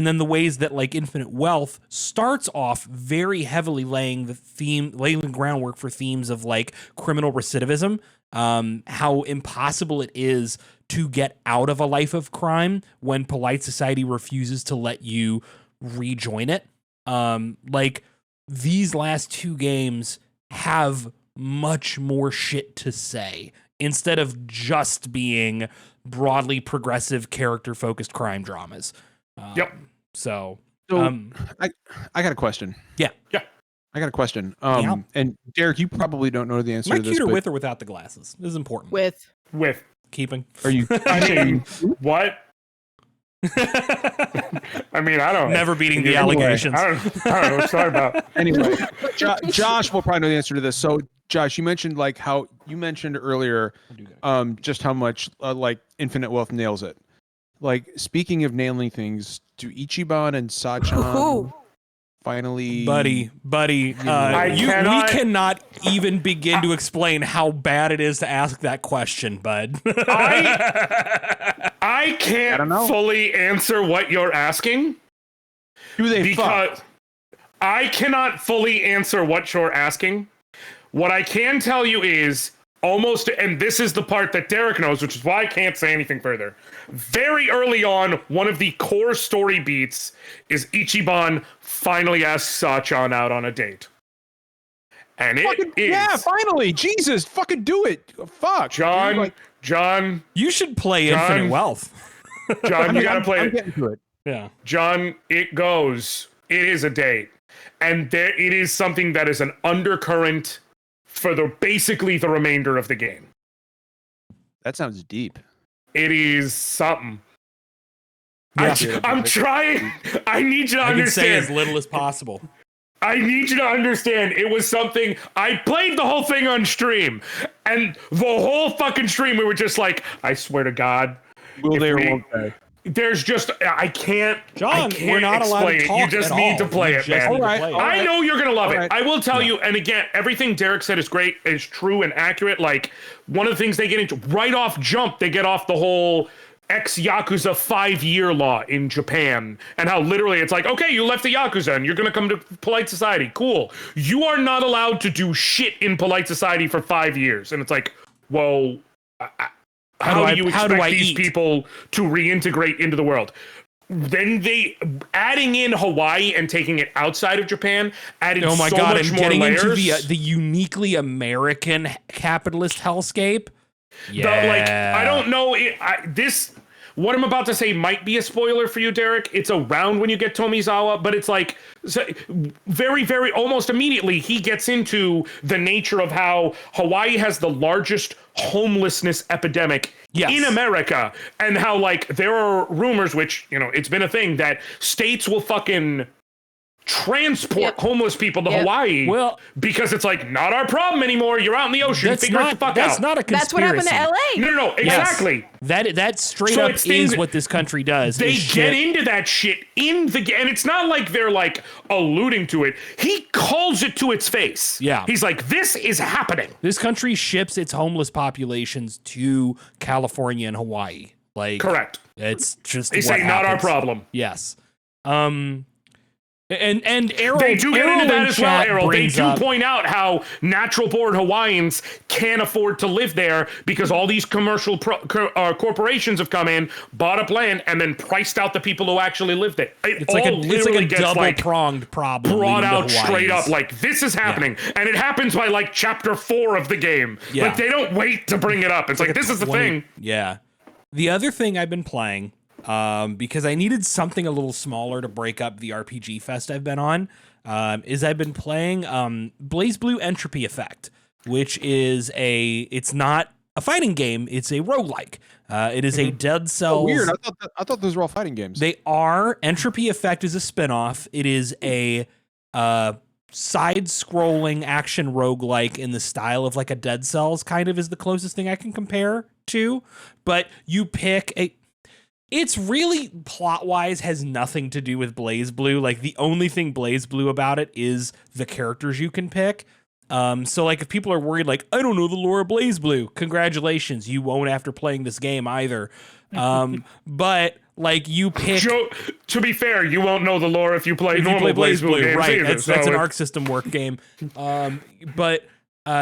S2: then the ways that like Infinite Wealth starts off very heavily laying the groundwork for themes of like criminal recidivism, how impossible it is to get out of a life of crime when polite society refuses to let you rejoin it. Like these last 2 games have much more shit to say instead of just being broadly progressive character focused crime dramas.
S3: Yep.
S2: So
S1: I got a question.
S2: Yeah.
S1: I got a question. And Derek, you probably don't know the answer
S2: my
S1: to this.
S2: Cuter with or without the glasses? This is important.
S4: With
S2: Keeping.
S1: Are you?
S3: I mean, what? I mean, I don't.
S2: Never beating the allegations.
S3: I don't know what you're talking about.
S1: Anyway, Josh will probably know the answer to this. So, Josh, you mentioned like how you mentioned earlier, just how much like Infinite Wealth nails it. Like, speaking of nailing things, do Ichiban and Sachan finally...
S2: Buddy, we cannot even begin to explain how bad it is to ask that question, bud.
S3: I can't fully answer what you're asking.
S1: Do they
S3: because
S1: fuck?
S3: I cannot fully answer what you're asking. What I can tell you is almost, and this is the part that Derek knows, which is why I can't say anything further. Very early on, one of the core story beats is Ichiban finally asks Sachan out on a date. And it is.
S1: Yeah, finally. Jesus, fucking do it. Fuck.
S3: John,
S1: dude,
S3: John.
S2: You should play Infinite Wealth.
S3: John, you gotta play
S1: I'm
S3: it.
S1: getting to it.
S2: Yeah.
S3: John, it goes. It is a date. And there it is something that is an undercurrent for basically the remainder of the game.
S1: That sounds deep.
S3: It is something.
S2: Yeah.
S3: I'm trying. I need you to
S2: I can say
S3: understand.
S2: as little as possible.
S3: I need you to understand. It was something. I played the whole thing on stream, and the whole fucking stream we were just like, I swear to God,
S1: Will they or won't they?
S3: there's just I can't.
S2: John,
S3: I can't
S2: we're not allowed to
S3: explain
S2: talk
S3: it. You just
S2: at
S3: need
S2: all.
S3: to play
S2: You
S3: it,
S2: just
S3: man.
S2: need to
S1: All
S2: play it.
S1: right.
S3: I know you're gonna love
S1: All
S3: it.
S1: right.
S3: I will tell you, and again, everything Derek said is great, is true and accurate. Like one of the things they get into right off jump, they get off the whole ex-Yakuza 5-year law in Japan, and how literally it's like, okay, you left the Yakuza and you're gonna come to polite society. Cool. You are not allowed to do shit in polite society for 5 years. And it's like, well, how do you expect these
S2: eat?
S3: people to reintegrate into the world? Then they adding in Hawaii and taking it outside of Japan added
S2: Oh my
S3: so
S2: God,
S3: much
S2: and
S3: more
S2: getting
S3: layers.
S2: into the uniquely American capitalist hellscape. Yeah.
S3: I don't know. What I'm about to say might be a spoiler for you, Derek. It's around when you get Tomizawa, but it's like very, very almost immediately he gets into the nature of how Hawaii has the largest homelessness epidemic in America, and how like there are rumors, which, you know, it's been a thing, that states will fucking transport homeless people to Hawaii, because it's like not our problem anymore. You're out in the ocean. Figure it the fuck out.
S2: That's not a conspiracy.
S4: That's what happened to LA.
S3: No, exactly.
S2: Yes. That straight up is what this country does.
S3: They get into that shit in the game, and it's not like they're like alluding to it. He calls it to its face.
S2: Yeah.
S3: He's like, this is happening.
S2: This country ships its homeless populations to California and Hawaii. Like,
S3: correct.
S2: It's just
S3: they say not our problem.
S2: Yes. And Errol,
S3: they do get into that as well, Errol. They do
S2: up,
S3: point out how natural-born Hawaiians can't afford to live there because all these commercial corporations have come in, bought up land, and then priced out the people who actually live there.
S2: It's like a double-pronged problem.
S3: Brought out straight up, like, this is happening. Yeah. And it happens by, like, chapter 4 of the game. Yeah. Like, they don't wait to bring it up. It's like this is the thing.
S2: Yeah. The other thing I've been playing, because I needed something a little smaller to break up the RPG fest I've been on, is I've been playing BlazBlue Entropy Effect, which is it's not a fighting game, it's a roguelike. It is a Dead Cells.
S1: Oh, weird. I thought those were all fighting games.
S2: They are. Entropy Effect is a spinoff. It is a side-scrolling action roguelike in the style of like a Dead Cells, kind of is the closest thing I can compare to. But you pick it's really plot-wise has nothing to do with BlazBlue. Like the only thing BlazBlue about it is the characters you can pick. So like if people are worried, like, I don't know the lore of BlazBlue, congratulations, you won't after playing this game either. But like you pick.
S3: To be fair, you won't know the lore if you play normal BlazBlue games
S2: right?
S3: Either,
S2: that's an Arc System work game. But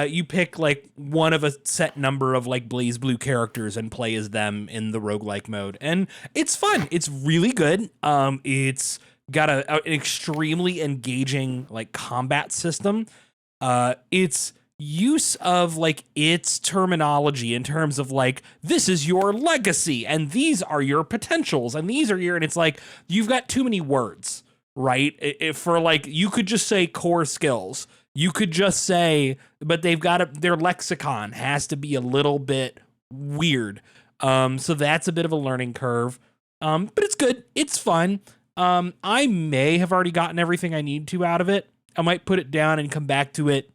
S2: you pick like one of a set number of like BlazBlue characters and play as them in the roguelike mode, and it's fun. It's really good. It's got an extremely engaging like combat system. Its use of like its terminology in terms of like, this is your legacy and these are your potentials and these are and it's like you've got too many words, right? For like, you could just say core skills. You could just say, but they've got their lexicon has to be a little bit weird. So that's a bit of a learning curve. But it's good. It's fun. I may have already gotten everything I need to out of it. I might put it down and come back to it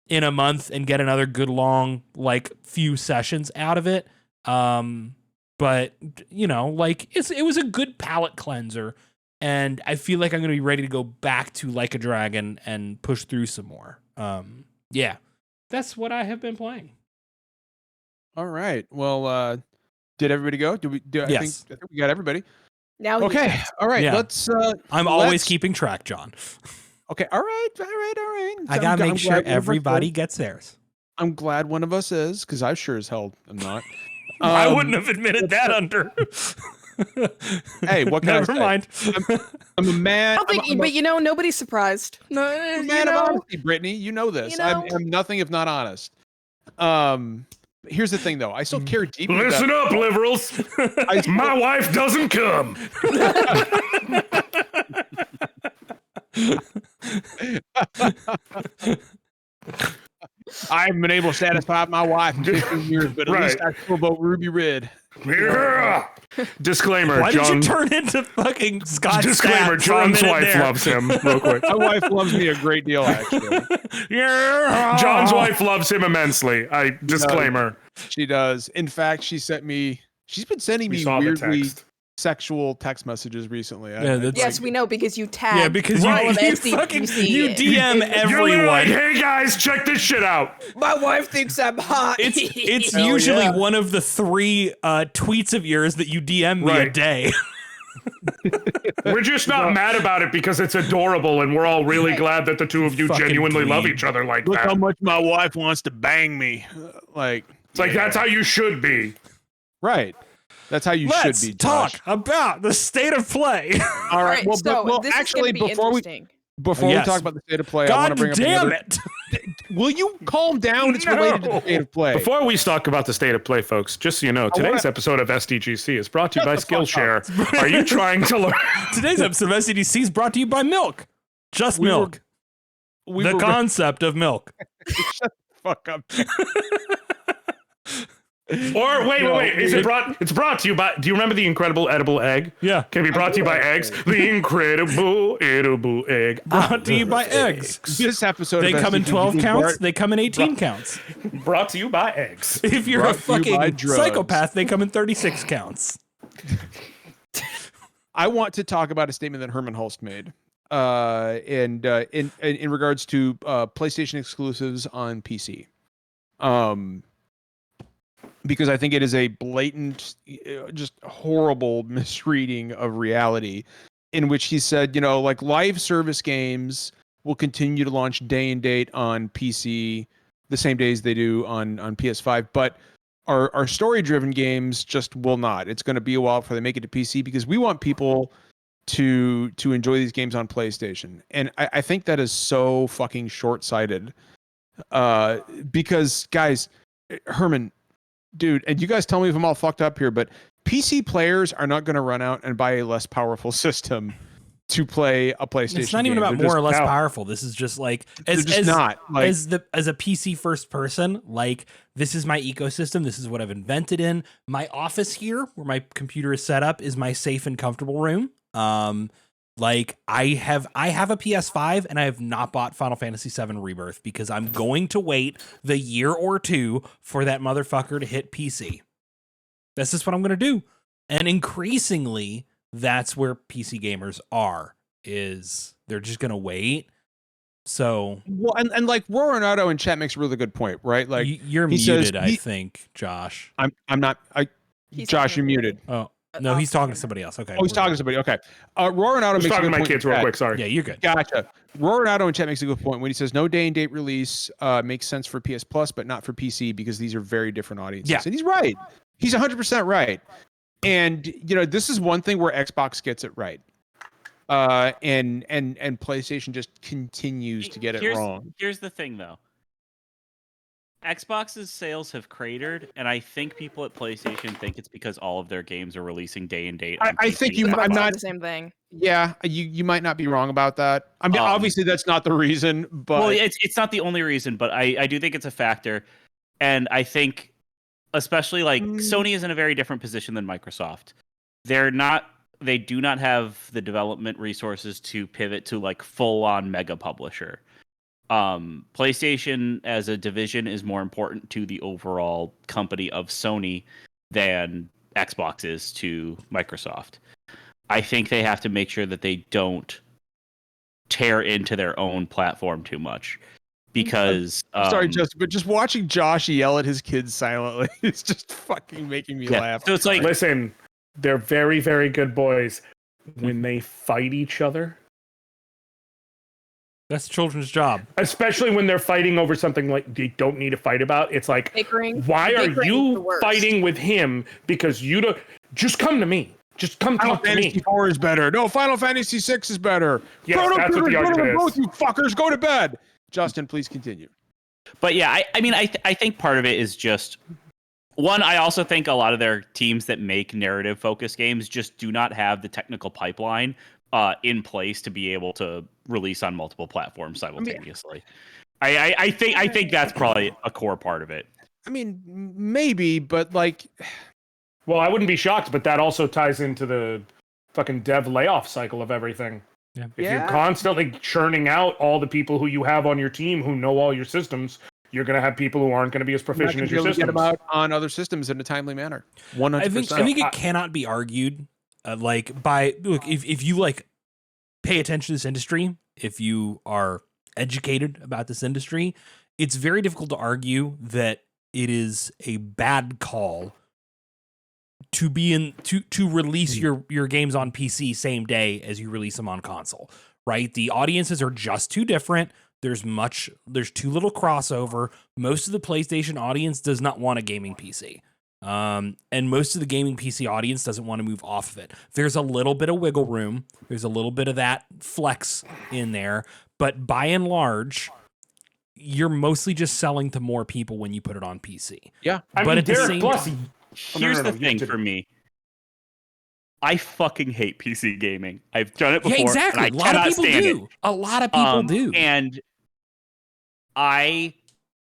S2: in a month and get another good long, like few sessions out of it. But you know, like it was a good palate cleanser. And I feel like I'm going to be ready to go back to Like a Dragon and push through some more. Yeah, that's what I have been playing.
S1: All right. Well, did everybody go?
S2: Yes.
S1: I think we got everybody.
S4: Now
S1: okay. All right.
S2: Yeah.
S1: Let's.
S2: I'm always keeping track, John.
S1: Okay. All right.
S2: I got to make sure everybody gets theirs.
S1: I'm glad one of us is, because I sure as hell am not.
S2: I wouldn't have admitted that under.
S1: Hey, what can I say?
S2: Never mind.
S1: I'm a man.
S4: I don't think, but nobody's surprised. No,
S1: I'm a man of honesty, Brittany. You know this. I'm nothing if not honest. Here's the thing, though. I still care deeply.
S3: Listen up, liberals. My wife doesn't come.
S1: I haven't been able to satisfy my wife in 15 years, but at least I still vote Ruby Red.
S3: Yeah. Disclaimer.
S2: Why did you turn into fucking Scott?
S3: Disclaimer. John's wife loves him. Real quick.
S1: My wife loves me a great deal, actually.
S2: Yeah.
S3: John's wife loves him immensely. Disclaimer.
S1: She does. In fact, she's been sending me weirdly sexual text messages recently.
S4: Yes, we know because you tagged.
S2: Yeah, because
S4: all of
S2: you
S4: SDGC.
S2: you DM everyone.
S3: Like, hey guys, check this shit out.
S4: My wife thinks I'm hot.
S2: It's usually one of the 3 tweets of yours that you DM me a day.
S3: We're just not mad about it because it's adorable, and we're all really glad that the two of you genuinely love each other like
S1: Look
S3: that.
S1: how much my wife wants to bang me. Like
S3: that's how you should be.
S1: Right. That's how you should be.
S2: Talk about the state of play.
S1: All right. Well,
S4: this
S1: actually,
S4: is
S1: before we talk about the state of play, I want to bring up
S2: damn it.
S1: Will you calm down? It's related to the state of play.
S3: Before we talk about the state of play, folks, just so you know, today's episode of SDGC is brought to you by Skillshare. Are you trying to learn?
S2: Today's episode of SDGC is brought to you by milk. Just milk. The concept of milk.
S1: Shut the fuck up.
S3: Or wait. It's brought to you by. Do you remember the incredible edible egg?
S2: Yeah.
S3: Can be brought to you by eggs. The incredible edible egg.
S2: Brought to you by eggs.
S1: This episode.
S2: They come in 12 counts. They come in 18 counts.
S3: Brought to you by eggs.
S2: If you're a fucking psychopath, they come in 36 counts.
S1: I want to talk about a statement that Herman Hulst made. In regards to PlayStation exclusives on PC. Because I think it is a blatant, just horrible misreading of reality, in which he said, like live service games will continue to launch day and date on PC the same days they do on PS5, but our story-driven games just will not. It's going to be a while before they make it to PC because we want people to enjoy these games on PlayStation, and I think that is so fucking short-sighted. Because guys, Herman. Dude, and you guys tell me if I'm all fucked up here, but PC players are not going to run out and buy a less powerful system to play a PlayStation.
S2: It's not even about more or less powerful. This is just like as a PC first person, like this is my ecosystem. This is what I've invented in. My office here, where my computer is set up, is my safe and comfortable room. Like I have a PS5 and I have not bought Final Fantasy VII Rebirth because I'm going to wait the year or 2 for that motherfucker to hit PC. That's just what I'm going to do. And increasingly, that's where PC gamers are, is they're just going to wait. So,
S1: well, and like Roranado in chat makes a really good point, right? Like
S2: you're muted, I think, Josh.
S1: I'm not. Josh, you're muted.
S2: Oh. No, he's talking to somebody else. Okay.
S1: Oh, he's talking to somebody. Okay. Roranado makes a good point.
S3: Talking to my kids real quick. Sorry.
S2: Yeah, you're good.
S1: Gotcha. Roranado in chat makes a good point when he says no day and date release makes sense for PS Plus, but not for PC because these are very different audiences.
S2: Yeah.
S1: And he's right. He's 100% right. And this is one thing where Xbox gets it right. And PlayStation just continues to get it wrong.
S5: Here's the thing, though. Xbox's sales have cratered, and I think people at PlayStation think it's because all of their games are releasing day and date.
S1: I think I'm not
S4: the same thing.
S1: Yeah, you might not be wrong about that. I mean, obviously that's not the reason, but
S5: well, it's not the only reason, but I do think it's a factor, and I think especially like Sony is in a very different position than Microsoft. They do not have the development resources to pivot to like full on mega publisher. PlayStation as a division is more important to the overall company of Sony than Xbox is to Microsoft. I think they have to make sure that they don't tear into their own platform too much because
S1: sorry, Justin, but just watching Josh yell at his kids silently is just fucking making me laugh.
S5: So it's like,
S3: listen, they're very, very good boys. When they fight each other,
S2: that's children's job.
S3: Especially when they're fighting over something like they don't need to fight about. It's like,
S4: bickering.
S3: Why are you fighting with him? Because you don't just come to me. Just come
S1: Final
S3: talk to
S1: Fantasy
S3: me.
S1: 4 is better. No, Final Fantasy 6 is better.
S3: Yes, that's what the argument is.
S1: Both you fuckers, go to bed. Justin, please continue.
S5: But yeah, I think part of it is just one. I also think a lot of their teams that make narrative focused games just do not have the technical pipeline in place to be able to release on multiple platforms simultaneously. I think that's probably a core part of it.
S1: I mean, maybe, but like,
S3: well, I wouldn't be shocked, but that also ties into the fucking dev layoff cycle of everything.
S2: Yeah.
S3: If you're constantly churning out all the people who you have on your team who know all your systems, you're going to have people who aren't going to be as proficient as your systems.
S1: Get them out on other systems in a timely manner. 100%.
S2: I think it cannot be argued, if you like pay attention to this industry, if you are educated about this industry, it's very difficult to argue that it is a bad call to release your games on PC same day as you release them on console, right? The audiences are just too different. There's too little crossover. Most of the PlayStation audience does not want a gaming PC. And most of the gaming PC audience doesn't want to move off of it. There's a little bit of wiggle room. There's a little bit of that flex in there, but by and large, you're mostly just selling to more people when you put it on PC.
S1: Yeah.
S3: I mean, Derek, plus,
S5: here's the thing for me. I fucking hate PC gaming. I've done it before.
S2: Yeah, exactly.
S5: And I cannot stand it.
S2: A lot of people do.
S5: And I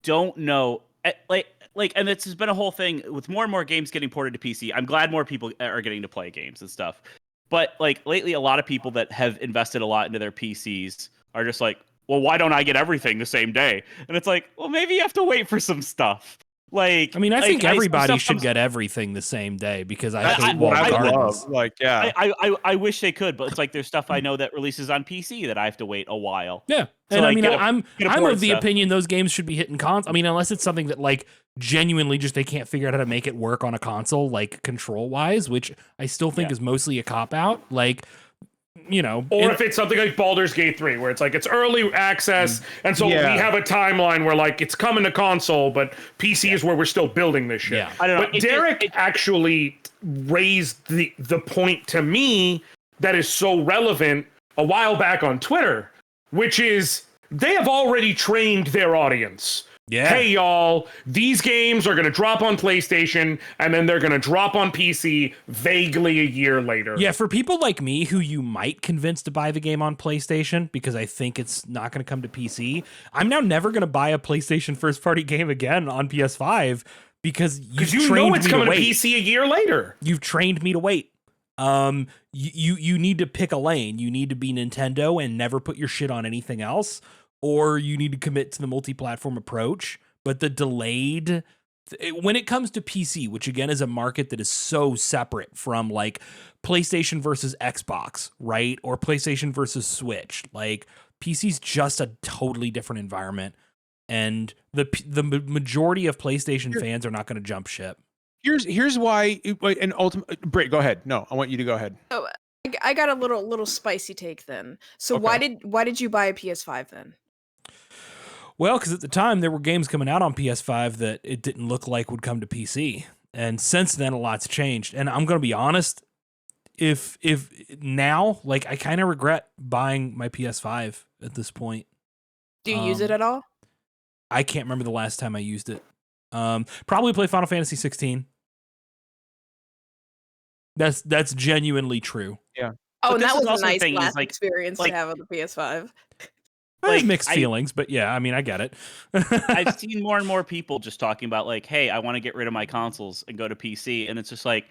S5: don't know. And this has been a whole thing with more and more games getting ported to PC. I'm glad more people are getting to play games and stuff. But like lately, a lot of people that have invested a lot into their PCs are just like, well, why don't I get everything the same day? And it's like, well, maybe you have to wait for some stuff. Like,
S2: I mean, I think everybody should get everything the same day because I hate walled gardens.
S1: Like, yeah,
S5: I wish they could, but it's like there's stuff I know that releases on PC that I have to wait a while.
S2: Yeah,
S5: so
S2: and
S5: like,
S2: I'm of the opinion those games should be hitting console. I mean, unless it's something that like genuinely just they can't figure out how to make it work on a console, like control wise, which I still think is mostly a cop out. Like, you know,
S3: or if it's something like Baldur's Gate 3 where it's like it's early access and so we have a timeline where like it's coming to console but PC is where we're still building this shit.
S2: I
S5: don't know.
S3: But Derek actually raised the point to me that is so relevant a while back on Twitter, which is they have already trained their audience.
S2: Yeah.
S3: Hey, y'all, these games are going to drop on PlayStation and then they're going to drop on PC vaguely a year later.
S2: Yeah, for people like me who you might convince to buy the game on PlayStation because I think it's not going to come to PC, I'm now never going to buy a PlayStation first-party game again on PS5 because you
S3: know it's coming to PC a year later.
S2: You've trained me to wait. You need to pick a lane. You need to be Nintendo and never put your shit on anything else. Or you need to commit to the multi-platform approach. But the delayed, when it comes to PC, which again is a market that is so separate from like PlayStation versus Xbox, right? Or PlayStation versus Switch. Like PC's just a totally different environment. And the majority of PlayStation fans are not going to jump ship.
S1: Here's why. And ultimate, Britt, go ahead. No, I want you to go ahead.
S4: Oh, I got a little spicy take then. So
S1: Okay.
S4: why did you buy a PS5 then?
S2: Well, because at the time there were games coming out on PS5 that it didn't look like would come to PC, and since then a lot's changed. And I'm gonna be honest, if now, like, I kind of regret buying my PS5 at this point.
S4: Do you use it at all?
S2: I can't remember the last time I used it. Probably play Final Fantasy 16. That's genuinely true.
S1: Yeah.
S4: Oh,
S5: But
S4: and
S5: this
S4: that
S5: is
S4: was
S5: also
S4: a
S5: the
S4: nice
S5: thing is,
S4: last
S5: like-
S4: experience to have with the PS5.
S2: I have mixed feelings, but yeah, I mean, I get it.
S5: I've seen more and more people just talking about like, hey, I want to get rid of my consoles and go to PC. And it's just like,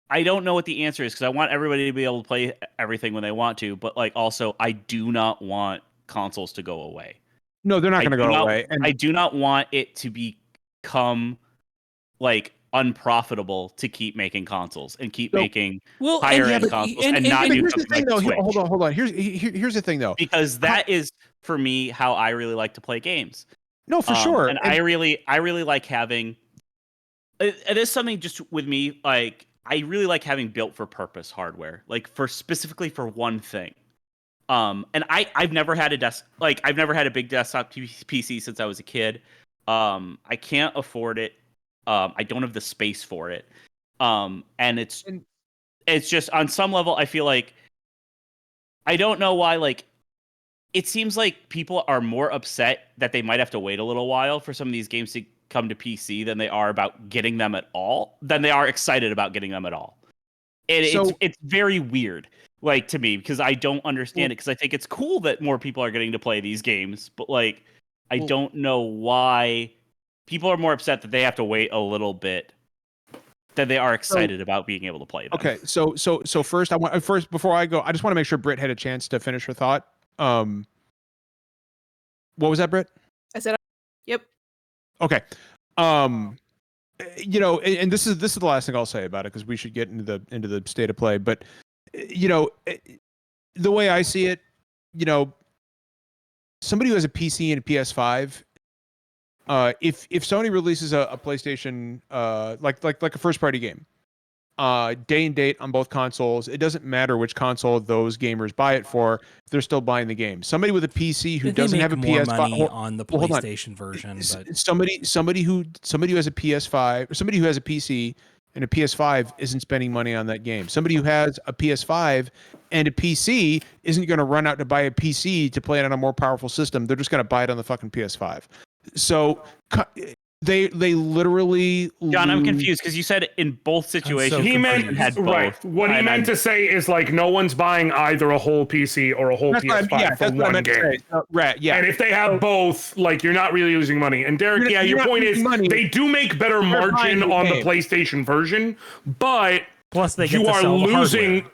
S5: I don't know what the answer is because I want everybody to be able to play everything when they want to. But like, also, I do not want consoles to go away.
S1: No, they're not going to go away.
S5: And I do not want it to become like unprofitable to keep making consoles and keep making higher end consoles and not do
S1: here's the
S5: something
S1: thing,
S5: like
S1: though.
S5: Switch.
S1: Hold on. Here's the thing, though.
S5: Because that is for me how I really like to play games.
S1: No, for sure.
S5: And I really like having. It is something just with me. Like I really like having built for purpose hardware, like specifically for one thing. And I've never had I've never had a big desktop PC since I was a kid. I can't afford it. I don't have the space for it. And it's just on some level, I feel like I don't know why. Like, it seems like people are more upset that they might have to wait a little while for some of these games to come to PC than they are about getting them at all. Than they are excited about getting them at all. It's very weird, like, to me, because I don't understand it. Because I think it's cool that more people are getting to play these games, but like, I don't know why people are more upset that they have to wait a little bit than they are excited about being able to play them.
S1: Okay, so first before I go, I just want to make sure Britt had a chance to finish her thought. What was that, Britt?
S4: I said, yep.
S1: Okay. You know, and this is the last thing I'll say about it, because we should get into the state of play. But you know, the way I see it, you know, somebody who has a PC and a PS5, if Sony releases a PlayStation, like a first party game, day and date on both consoles, it doesn't matter which console those gamers buy it for, they're still buying the game. Somebody with a PC who doesn't have a PS5
S2: money on the PlayStation version, but
S1: somebody who has a PS5, or somebody who has a PC and a PS5 isn't spending money on that game. Somebody who has a PS5 and a PC isn't going to run out to buy a PC to play it on a more powerful system. They're just going to buy it on the fucking PS5. So they literally
S5: John, I'm confused because you said in both situations
S3: he meant right. What he meant to say is, like, no one's buying either a whole PC or a whole PS5 for one game.
S1: Right, yeah.
S3: And if they have both, like, you're not really losing money. And Derek, your point is they do make better margin on the PlayStation version, but
S2: plus
S3: you are losing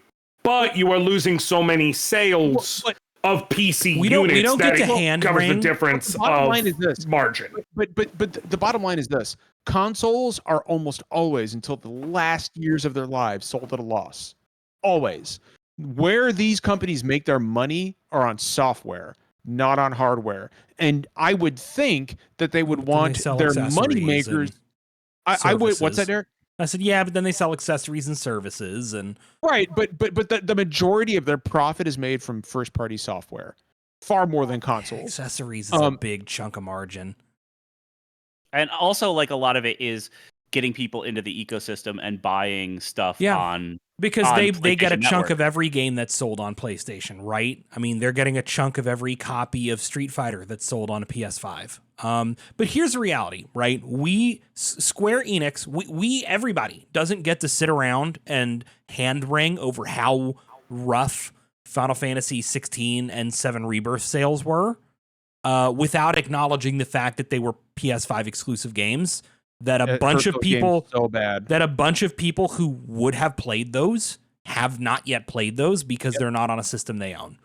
S3: so many sales of PC units
S2: we don't
S3: that
S2: get to hand
S3: covers
S2: ring.
S3: the difference
S1: the bottom
S3: of
S1: line is this.
S3: Margin.
S1: But the bottom line is this: consoles are almost always, until the last years of their lives, sold at a loss. Always. Where these companies make their money are on software, not on hardware. And I would think that they would want their money makers. I would. What's that, Derek?
S2: I said, yeah, but then they sell accessories and services, and
S1: right. But the majority of their profit is made from first party software, far more than consoles.
S2: Accessories is a big chunk of margin.
S5: And also, like, a lot of it is getting people into the ecosystem and buying stuff on
S2: because they get a chunk
S5: Network.
S2: of every game that's sold on PlayStation, right? I mean, they're getting a chunk of every copy of Street Fighter that's sold on a PS5. But here's the reality, right? Square Enix, we everybody doesn't get to sit around and hand wring over how rough Final Fantasy 16 and 7 Rebirth sales were, without acknowledging the fact that they were PS5 exclusive games. That a bunch of people who would have played those have not yet played those because they're not on a system they own.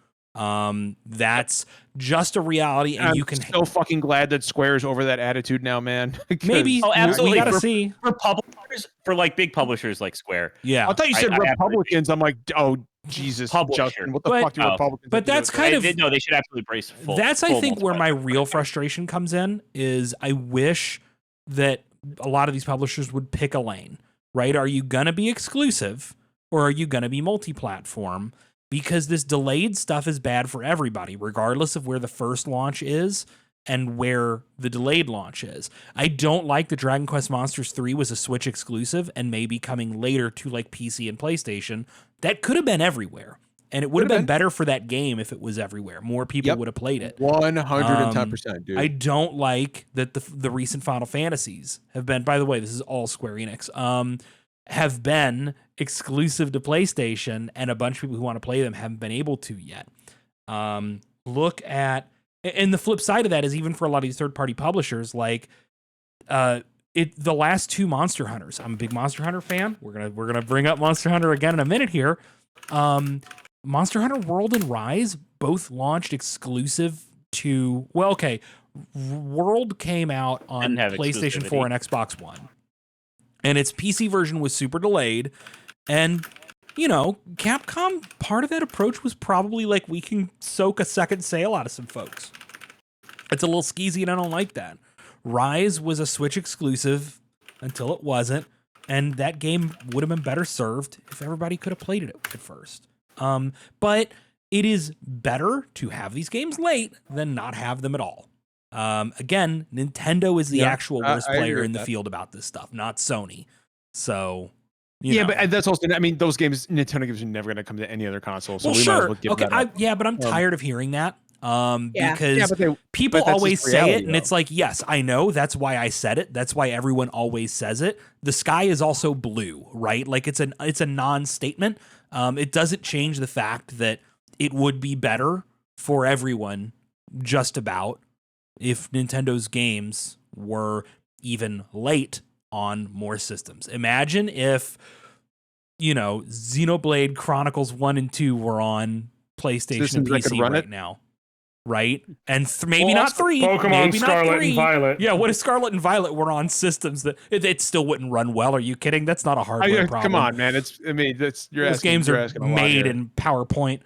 S2: That's just a reality, and you can.
S1: So fucking glad that Square's over that attitude now, man.
S2: Maybe.
S5: Oh, absolutely.
S2: We gotta see
S5: for publishers, for like big publishers like Square.
S2: Yeah,
S1: I thought you said Republicans. I'm like, oh Jesus, Justin, what the fuck do Republicans?
S2: But that's kind of
S5: no. They should absolutely brace full.
S2: That's I think where my real frustration comes in is I wish that a lot of these publishers would pick a lane. Right? Are you gonna be exclusive or are you gonna be multi-platform? Because this delayed stuff is bad for everybody, regardless of where the first launch is and where the delayed launch is. I don't like that Dragon Quest Monsters 3 was a Switch exclusive and maybe coming later to like PC and PlayStation. That could have been everywhere. And it would have been better for that game if it was everywhere. More people would have played it.
S1: 110%, dude.
S2: I don't like that the recent Final Fantasies have been, by the way, this is all Square Enix, have been exclusive to PlayStation, and a bunch of people who want to play them haven't been able to yet. Look at, and the flip side of that is even for a lot of these third-party publishers, like the last two Monster Hunters. I'm a big Monster Hunter fan. We're gonna bring up Monster Hunter again in a minute here. Monster Hunter World and Rise both launched exclusive to, well, okay, World came out on PlayStation 4 and Xbox One. And its PC version was super delayed. And, you know, Capcom, part of that approach was probably like, we can soak a second sale out of some folks. It's a little skeezy and I don't like that. Rise was a Switch exclusive until it wasn't. And that game would have been better served if everybody could have played it at first. But it is better to have these games late than not have them at all. Again, Nintendo is the actual worst player in the field about this stuff, not Sony. So You know?
S1: but that's also. I mean, those games, Nintendo games, are never going to come to any other console. So
S2: well,
S1: we
S2: sure.
S1: might as well give that up.
S2: But I'm tired of hearing that. Because
S1: but
S2: people
S1: that's
S2: always
S1: just
S2: say
S1: reality,
S2: it, and it's like, yes, I know. That's why I said it. That's why everyone always says it. The sky is also blue, right? Like it's a non-statement. It doesn't change the fact that it would be better for everyone, just about, if Nintendo's games were even late on more systems. Imagine if, Xenoblade Chronicles 1 and 2 were on PlayStation
S1: Systems
S2: and
S1: that could
S2: PC
S1: run
S2: right
S1: it?
S2: now. Right? And maybe
S1: Well,
S2: not
S1: also
S2: 3.
S3: Pokemon
S2: maybe
S3: Scarlet
S2: not 3.
S3: and Violet.
S2: Yeah, what if Scarlet and Violet were on systems that it still wouldn't run well? Are you kidding? That's not a hardware problem.
S1: Come on, man.
S2: Those games are made in PowerPoint.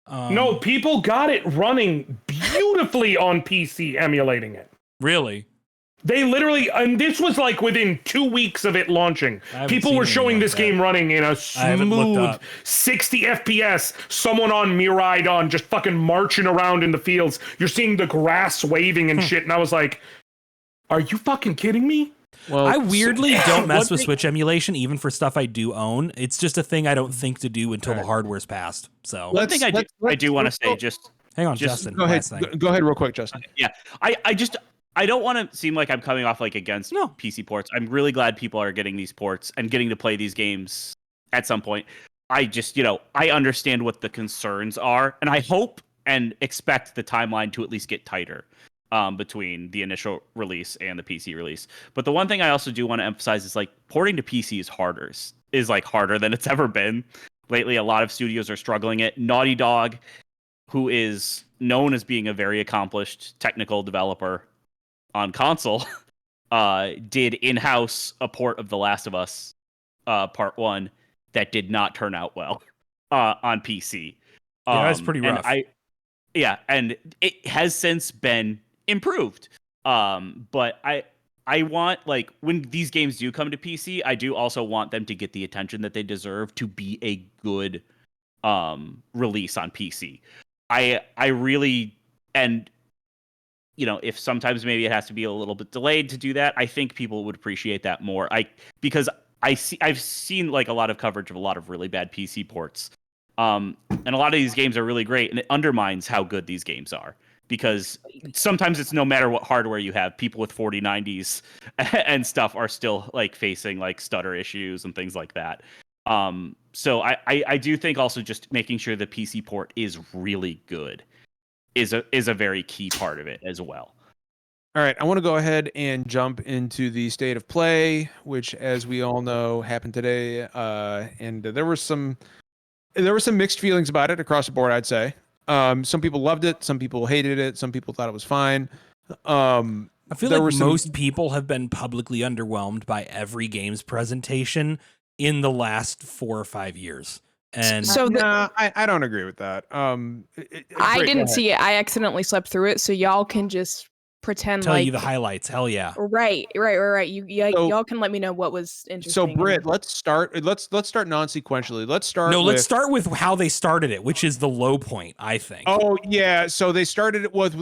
S3: No, people got it running beautifully on PC emulating it.
S2: Really?
S3: They literally, and this was like within 2 weeks of it launching. People were showing this game running in a smooth 60 FPS. Someone on Miraidon just fucking marching around in the fields. You're seeing the grass waving and shit. And I was like, are you fucking kidding me?
S1: Well,
S2: I weirdly don't mess with Switch emulation, even for stuff I do own. It's just a thing I don't think to do until the hardware's passed. So
S5: one thing I do want to say, just
S2: hang on,
S5: just
S2: Justin.
S1: Go ahead. Go ahead, real quick, Justin.
S5: Yeah, I don't want to seem like I'm coming off like against PC ports. I'm really glad people are getting these ports and getting to play these games at some point. I just, I understand what the concerns are, and I hope and expect the timeline to at least get tighter between the initial release and the PC release. But the one thing I also do want to emphasize is like porting to PC is harder than it's ever been. Lately, a lot of studios are struggling it. Naughty Dog, who is known as being a very accomplished technical developer on console, did in-house a port of The Last of Us Part 1 that did not turn out well on PC.
S2: Yeah, that's pretty rough.
S5: And it has since been improved. But I want, like, when these games do come to PC, I do also want them to get the attention that they deserve to be a good release on PC. I really, and if sometimes maybe it has to be a little bit delayed to do that, I think people would appreciate that more. Because I've seen like a lot of coverage of a lot of really bad PC ports. And a lot of these games are really great, and it undermines how good these games are. Because sometimes it's no matter what hardware you have, people with 4090s and stuff are still like facing like stutter issues and things like that. So I do think also just making sure the PC port is really good is a very key part of it as well.
S1: All right, I want to go ahead and jump into the state of play, which, as we all know, happened today. And there were some mixed feelings about it across the board, I'd say. Some people loved it, some people hated it, some people thought it was fine.
S2: I feel like most people have been publicly underwhelmed by every games presentation in the last 4 or 5 years. And
S4: so
S1: I don't agree with that.
S4: I didn't see it. I accidentally slept through it, so y'all can just pretend
S2: tell
S4: like
S2: you the highlights. Hell yeah.
S4: Right. Y'all can let me know what was interesting.
S1: So Britt, let's start non-sequentially. Let's start
S2: with how they started it, which is the low point, I think.
S1: Oh yeah, so they started it with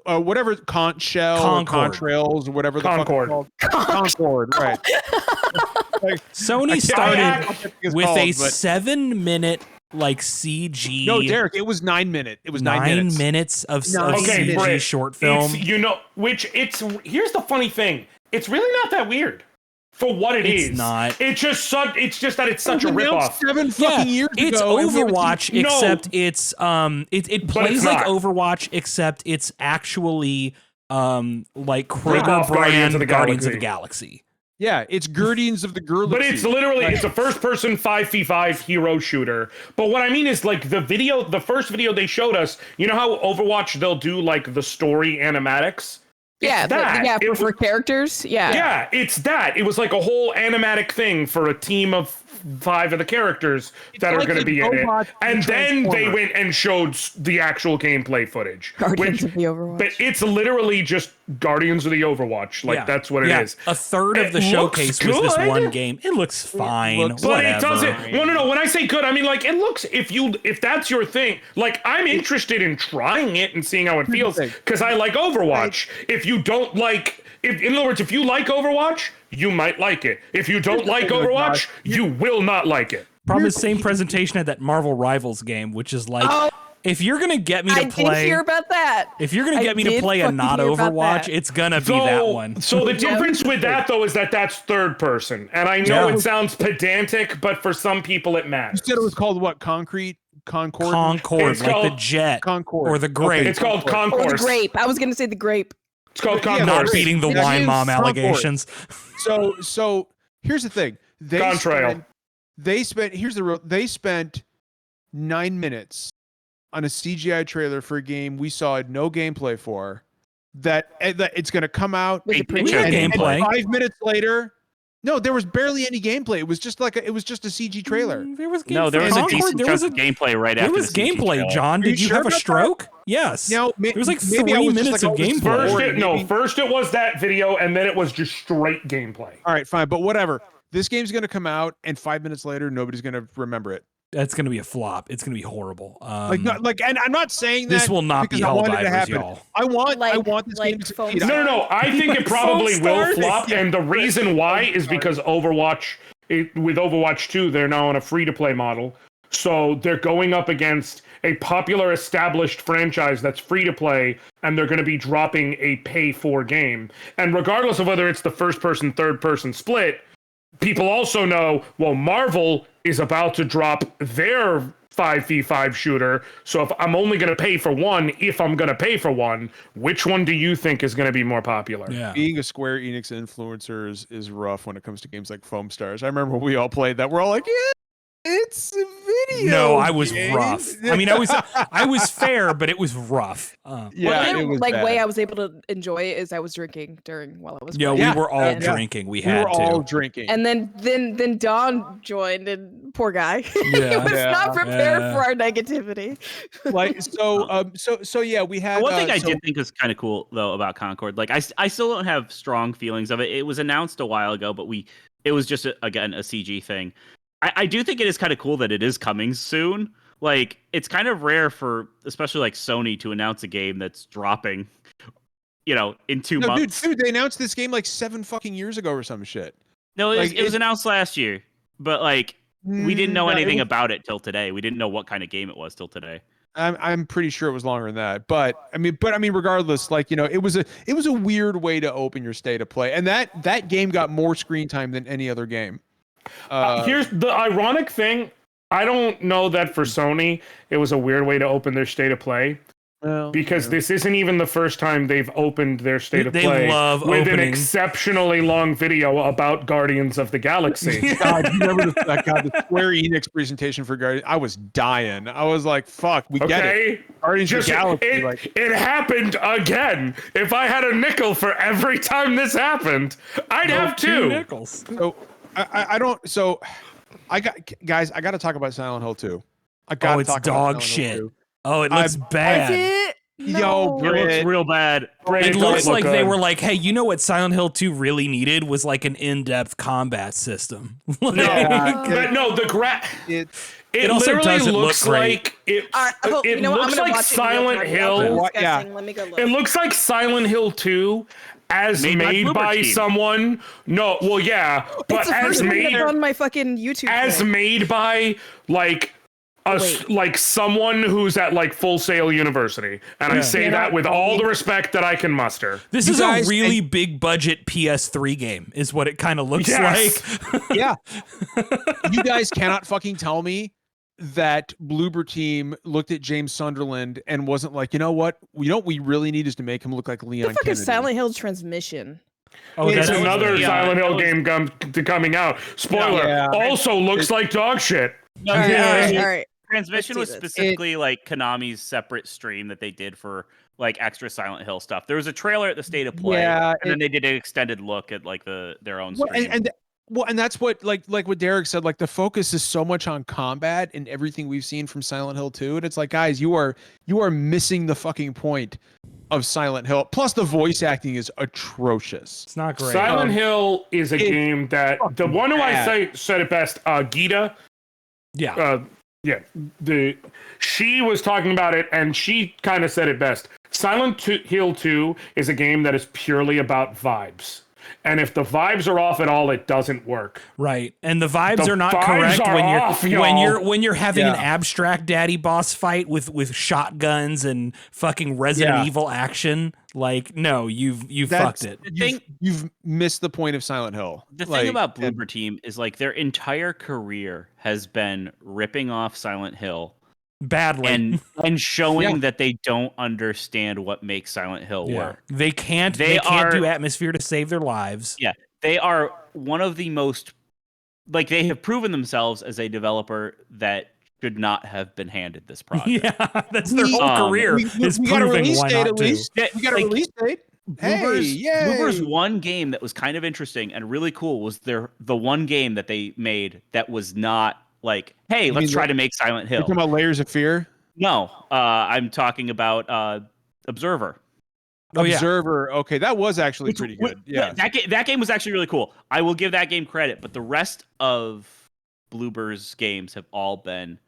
S1: whatever Conch Shell, Contrails, or whatever the fuck it's called. Concord, right.
S2: Sony started with a 7-minute like CG.
S1: No, Derek, it was 9 minutes. It was
S2: 9 minutes of CG
S3: Britt,
S2: short film.
S3: Here's the funny thing. It's really not that weird for what it is.
S2: It's not.
S3: It's just that it's such a ripoff.
S1: 7 fucking years ago.
S2: It's Overwatch, except it's it plays like Overwatch, except it's actually like Kroger brand Guardians of the Galaxy.
S1: Yeah, it's Guardians of the Galaxy.
S3: But it's literally, it's a first-person 5v5 hero shooter. But what I mean is, like, the first video they showed us, you know how Overwatch, they'll do, like, the story animatics?
S4: For characters.
S3: Yeah, it's that. It was like a whole animatic thing for a team of 5 of the characters that are going to be in it. And then they went and showed the actual gameplay footage.
S4: Guardians of the Overwatch.
S3: But it's literally just Guardians of the Overwatch. Like, that's what it is.
S2: A third of the showcase was this one game. It looks fine.
S3: But it doesn't. No. When I say good, I mean, like, it looks, if that's your thing, like, I'm interested in trying it and seeing how it feels because I like Overwatch. If you don't like in other words, if you like Overwatch, you might like it. If you don't like Overwatch, you will not like it.
S2: Probably the same presentation at that Marvel Rivals game, which is like, if you're gonna get me to play,
S4: I did hear about that.
S2: If you're gonna get me to play a not Overwatch, it's gonna be that one.
S3: So the difference with that though is that's third person, and I know it sounds pedantic, but for some people it matters.
S1: You said it was called what? Concord,
S2: like the jet,
S1: Concord,
S2: or the grape.
S3: Okay, it's called Concourse.
S4: Or the grape. I was gonna say the grape.
S3: It's called Concourse.
S2: Not beating the wine mom allegations.
S1: So here's the thing. They spent 9 minutes on a CGI trailer for a game we saw no gameplay for. That it's going to come out.
S2: We had gameplay.
S1: 5 minutes later, no, there was barely any gameplay. It was just a CG trailer.
S2: There was
S5: a decent chunk of gameplay right after.
S2: There was gameplay. John, did you have a stroke? Yes.
S1: Now,
S2: there was like 3 minutes of gameplay.
S3: First it was that video, and then it was just straight gameplay.
S1: All right, fine, but whatever. This game's going to come out, and 5 minutes later, nobody's going to remember it.
S2: That's going to be a flop. It's going to be horrible.
S1: And I'm not saying that
S2: this will not be Helldivers, y'all.
S1: I want this game to succeed.
S3: No. I think it probably will flop, and the reason why is because Overwatch, with Overwatch 2, they're now on a free-to-play model, so they're going up against a popular established franchise that's free-to-play, and they're going to be dropping a pay-for game. And regardless of whether it's the first-person, third-person split, people also know, well, Marvel is about to drop their 5v5 shooter, so if I'm only going to pay for one, which one do you think is going to be more popular?
S2: Yeah.
S1: Being a Square Enix influencer is rough when it comes to games like Foam Stars. I remember when we all played that. We're all like, yeah, it's a video.
S2: No, I was rough. I mean, I was fair, but it was rough.
S1: It was bad.
S4: Way I was able to enjoy it is I was drinking while I was playing.
S2: We were all drinking. We were
S1: all drinking.
S4: And then Don joined, and poor guy.
S2: Yeah.
S4: He was not prepared for our negativity.
S1: We had
S5: one thing I did think was kind of cool though about Concord. Like I still don't have strong feelings of it. It was announced a while ago, but it was just again a CG thing. I do think it is kind of cool that it is coming soon. Like, it's kind of rare for, especially like Sony, to announce a game that's dropping, in 2 months.
S1: Dude, they announced this game like 7 fucking years ago or some shit.
S5: No, it was announced last year, but we didn't know anything about it till today. We didn't know what kind of game it was till today.
S1: I'm pretty sure it was longer than that, but I mean, regardless, it was a weird way to open your state of play, and that game got more screen time than any other game.
S3: Here's the ironic thing. I don't know that for Sony, it was a weird way to open their state of play. Because this isn't even the first time they've opened their state of play with an exceptionally long video about Guardians of the Galaxy.
S1: God, you remember the Square Enix presentation for Guardians? I was dying. I was like, fuck, we get it. Guardians of the Galaxy.
S3: It happened again. If I had a nickel for every time this happened, I'd have 2
S2: nickels.
S1: So I don't. So I got to talk about Silent Hill 2.
S2: It's dog shit. Oh, it looks bad.
S4: Is it?
S1: No.
S5: It looks real bad.
S2: It looks like they were like, hey, you know what Silent Hill 2 really needed was like an in-depth combat system.
S3: But no, it also doesn't look great. It looks like Silent Hill. It looks like Silent Hill 2 as made by someone. No, well, yeah, but as made
S4: on my fucking YouTube.
S3: As made by someone who's at Full Sail University, and I say that with all the respect that I can muster.
S2: This is a really big budget PS3 game, is what it kind of looks like.
S1: Yeah, you guys cannot fucking tell me that Bloober Team looked at James Sunderland and wasn't like, you know what we really need is to make him look like Leon
S4: Kennedy.
S1: Kennedy.
S4: Silent Hill Transmission.
S3: Oh, it's another Silent Hill game coming out. Spoiler. Also looks like dog shit.
S4: All right.
S5: Transmission was specifically Konami's separate stream that they did for extra Silent Hill stuff. There was a trailer at the State of Play, and then they did an extended look at their own stream.
S1: And that's what what Derek said. The focus is so much on combat and everything we've seen from Silent Hill 2, and it's like, guys, you are missing the fucking point of Silent Hill. Plus, the voice acting is atrocious.
S2: It's not great.
S3: Silent Hill is a game that the one who said it best, Gita.
S2: Yeah.
S3: She was talking about it, and she kind of said it best. Silent Hill 2 is a game that is purely about vibes. And if the vibes are off at all, it doesn't work.
S2: Right. And the vibes are not correct when you're having an abstract daddy boss fight with shotguns and fucking Resident Evil action. Like, no, you've fucked it.
S1: You've missed the point of Silent Hill.
S5: The thing about Bloober Team is like their entire career has been ripping off Silent Hill
S2: badly
S5: and showing that they don't understand what makes Silent Hill work.
S2: They can't do atmosphere to save their lives.
S5: Yeah. They are one of the most, like, they have proven themselves as a developer that should not have been handed this project.
S2: Yeah, that's their whole career.
S1: We got a release date at least. We got a release date.
S5: Bloober's one game that was kind of interesting and really cool was the one game that they made that was not like, hey, let's try to make Silent Hill.
S1: You're talking about Layers of Fear?
S5: No, I'm talking about Observer.
S1: Observer. Okay, that was actually pretty good. Yeah,
S5: that game was actually really cool. I will give that game credit, but the rest of Bloober's games have all been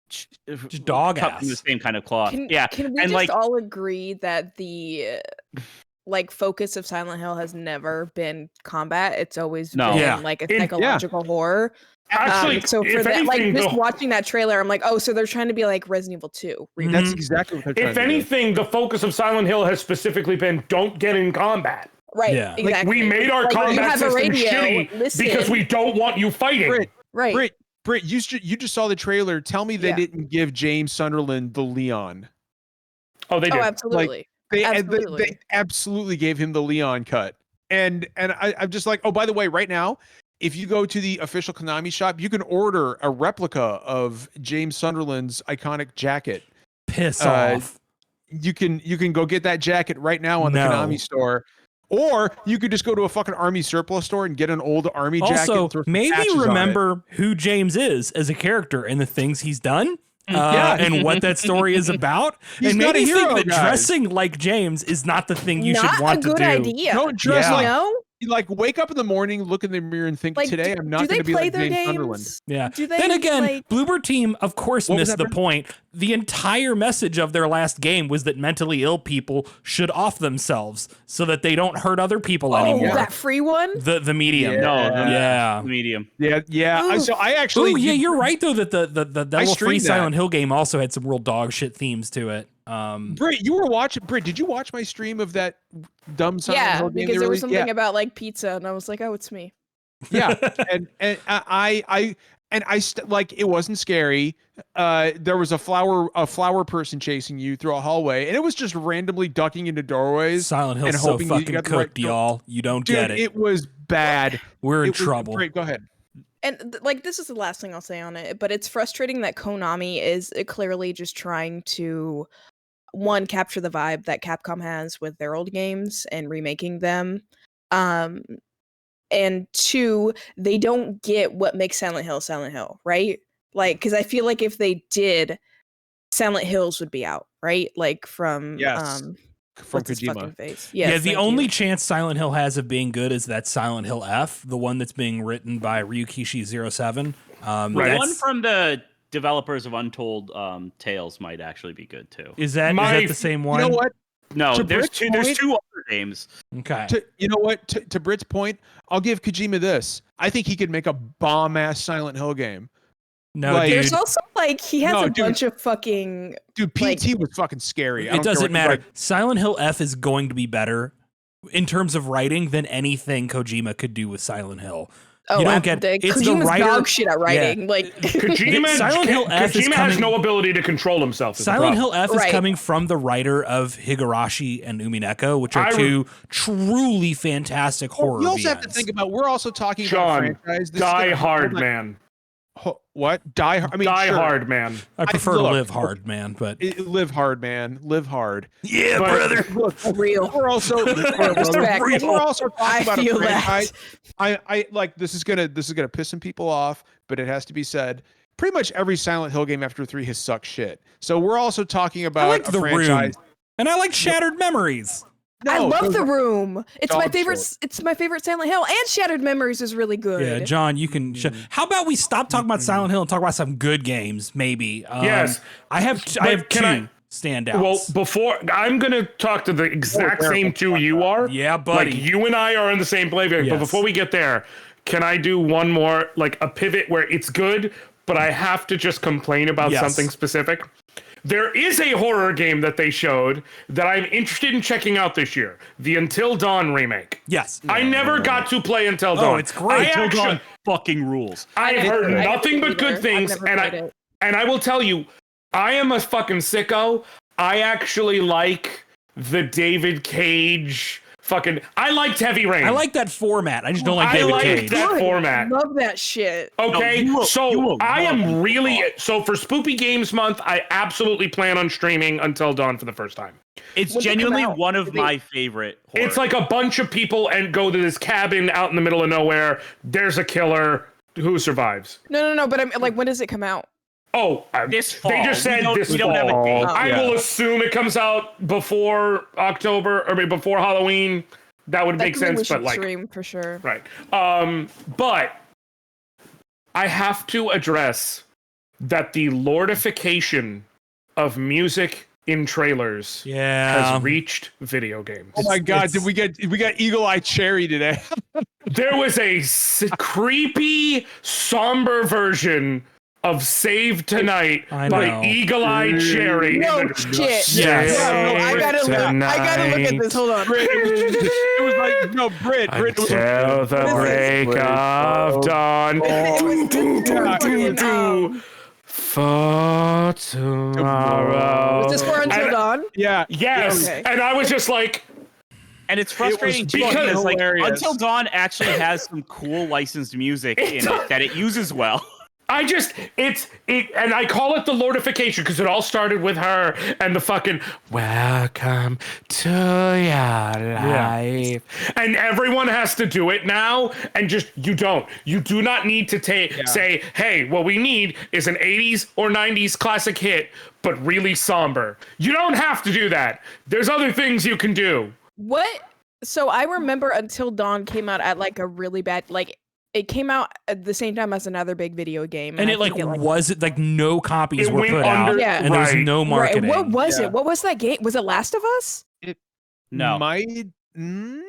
S2: just dog ass.
S5: The same kind of cloth.
S4: Can we just all agree that the focus of Silent Hill has never been combat? It's always been like a psychological horror.
S3: Actually,
S4: so for that, just watching that trailer, I'm like, oh, so they're trying to be like Resident Evil 2.
S1: That's exactly what they're trying to do.
S3: If anything, the focus of Silent Hill has specifically been don't get in combat.
S4: Right, exactly.
S3: Like, we made our combat system shitty because we don't want you fighting.
S1: Britt, you just saw the trailer. Tell me they didn't give James Sunderland the Leon.
S3: Oh, they did.
S4: Oh, absolutely.
S1: They absolutely gave him the Leon cut. And I'm just like, oh, by the way, right now, if you go to the official Konami shop, you can order a replica of James Sunderland's iconic jacket.
S2: Piss off.
S1: You can go get that jacket right now on the Konami store. Or you could just go to a fucking army surplus store and get an old army jacket.
S2: Also, maybe remember who James is as a character and the things he's done. And what that story is about. And maybe think that dressing like James is not the thing you should want to do.
S4: Not a good idea.
S1: Don't dress like wake up in the morning, look in the mirror, and think, today I'm not going to be like James Sunderland.
S2: Yeah. Then again, Bloober Team, of course, missed the point. The entire message of their last game was that mentally ill people should off themselves so that they don't hurt other people anymore.
S4: Oh, that free one?
S2: The medium.
S5: The medium.
S1: Yeah. So I actually.
S2: Oh, yeah, you're right, though, that the little free Silent Hill game also had some real dog shit themes to it.
S1: Britt, you were watching. Britt, did you watch my stream of that dumb Silent Hill game?
S4: Because there was something about like pizza, and I was like, oh, it's me.
S1: Yeah, and I like it wasn't scary. There was a flower person chasing you through a hallway, and it was just randomly ducking into doorways.
S2: Silent Hill's so fucking cooked, y'all. You don't get it.
S1: It was bad.
S2: We're in trouble.
S1: Great, go ahead.
S4: And this is the last thing I'll say on it, but it's frustrating that Konami is clearly just trying to capture the vibe that Capcom has with their old games and remaking them. And two, they don't get what makes Silent Hill, right? Like, because I feel like if they did, Silent Hills would be out, right? Like from
S1: from Kojima.
S4: Face?
S2: Yes, the only chance Silent Hill has of being good is that Silent Hill F, the one that's being written by Ryukishi07.
S5: The one from the developers of Untold Tales might actually be good too.
S2: Is that the same one?
S1: You know what?
S5: No, there's two other games.
S2: Okay.
S1: You know what? To Britt's point, I'll give Kojima this. I think he could make a bomb ass Silent Hill game.
S2: No,
S1: like,
S4: there's also like he has bunch of fucking
S1: PT was fucking scary.
S2: It doesn't matter. Silent Hill F is going to be better in terms of writing than anything Kojima could do with Silent Hill.
S4: Oh,
S2: you don't get it's
S4: Kojima's
S2: the writer
S4: dog shit at writing.
S2: Yeah.
S4: Like
S3: Kojima has no ability to control himself.
S2: Silent Hill F is coming from the writer of Higurashi and Umineko, which are two truly fantastic horror.
S1: You also have to think about. We're also talking
S3: about
S1: a franchise.
S3: Die Hard Man.
S1: What? Die Hard? I mean,
S3: Die Hard Man.
S2: I prefer to live hard, man. But
S1: live hard, man. Live hard.
S2: Yeah, brother.
S1: Look,
S4: real.
S1: We're also we're also talking about a franchise.
S4: That.
S1: I like this is gonna piss some people off, but it has to be said. Pretty much every Silent Hill game after 3 has sucked shit. So we're also talking about
S2: the
S1: franchise.
S2: Room. And I like Shattered Memories.
S4: No, I love The Room. It's my favorite. Shit. It's my favorite Silent Hill, and Shattered Memories is really good.
S2: Yeah, John, you can. How about we stop talking about Silent Hill and talk about some good games? Maybe.
S3: Yes,
S2: I have two. standouts.
S3: Well, before I'm gonna talk to the exact same two you are.
S2: Yeah, buddy.
S3: Like you and I are in the same playground.
S2: Yes.
S3: But before we get there, can I do one more, like a pivot where it's good, but I have to just complain about something specific? There is a horror game that they showed that I'm interested in checking out this year. The Until Dawn remake.
S2: Yes.
S3: I never got to play Until Dawn.
S2: Oh, it's great.
S5: Until Dawn fucking rules.
S3: I've heard nothing but good things, and I will tell you, I am a fucking sicko. I actually like the David Cage fucking. I liked Heavy Rain.
S2: I like that format. I just don't like David Cage.
S3: That format.
S4: Love that shit.
S3: Okay,
S5: No,
S3: I am really so for Spoopy Games Month. I absolutely plan on streaming Until Dawn for the first time.
S5: It's genuinely one of my favorite horror.
S3: It's like a bunch of people and go to this cabin out in the middle of nowhere. There's a killer who survives.
S4: No. But I'm like, when does it come out?
S3: Oh,
S5: this fall.
S3: They just said this
S5: we don't have a date.
S3: I will assume it comes out before October or before Halloween. That would make sense, but like
S4: stream for sure.
S3: Right. But I have to address that the lordification of music in trailers has reached video games.
S1: Oh my god, we got Eagle Eye Cherry today.
S3: There was a creepy, somber version of Save Tonight by Eagle Eye Cherry.
S4: No shit.
S2: Yes.
S4: No, I gotta look at this. Hold on.
S1: It was like Brit.
S3: Until the break of dawn. For tomorrow.
S4: Was this for Until Dawn?
S1: Yeah.
S3: Yes. Okay. And I was just like.
S5: And it's frustrating because like Until Dawn actually has some cool licensed music in it that it uses well. And I call it the lordification because it all started with her and the fucking welcome to your life. And everyone has to do it now. And you do not need to say, hey, what we need is an 80s or 90s classic hit, but really somber. You don't have to do that. There's other things you can do.
S4: What? So I remember Until Dawn came out at like a really bad, it came out at the same time as another big video game.
S2: And no copies were put out.
S4: Yeah.
S2: And there was no marketing.
S4: Right. What was it? What was that game? Was it Last of Us?
S5: No.
S1: No.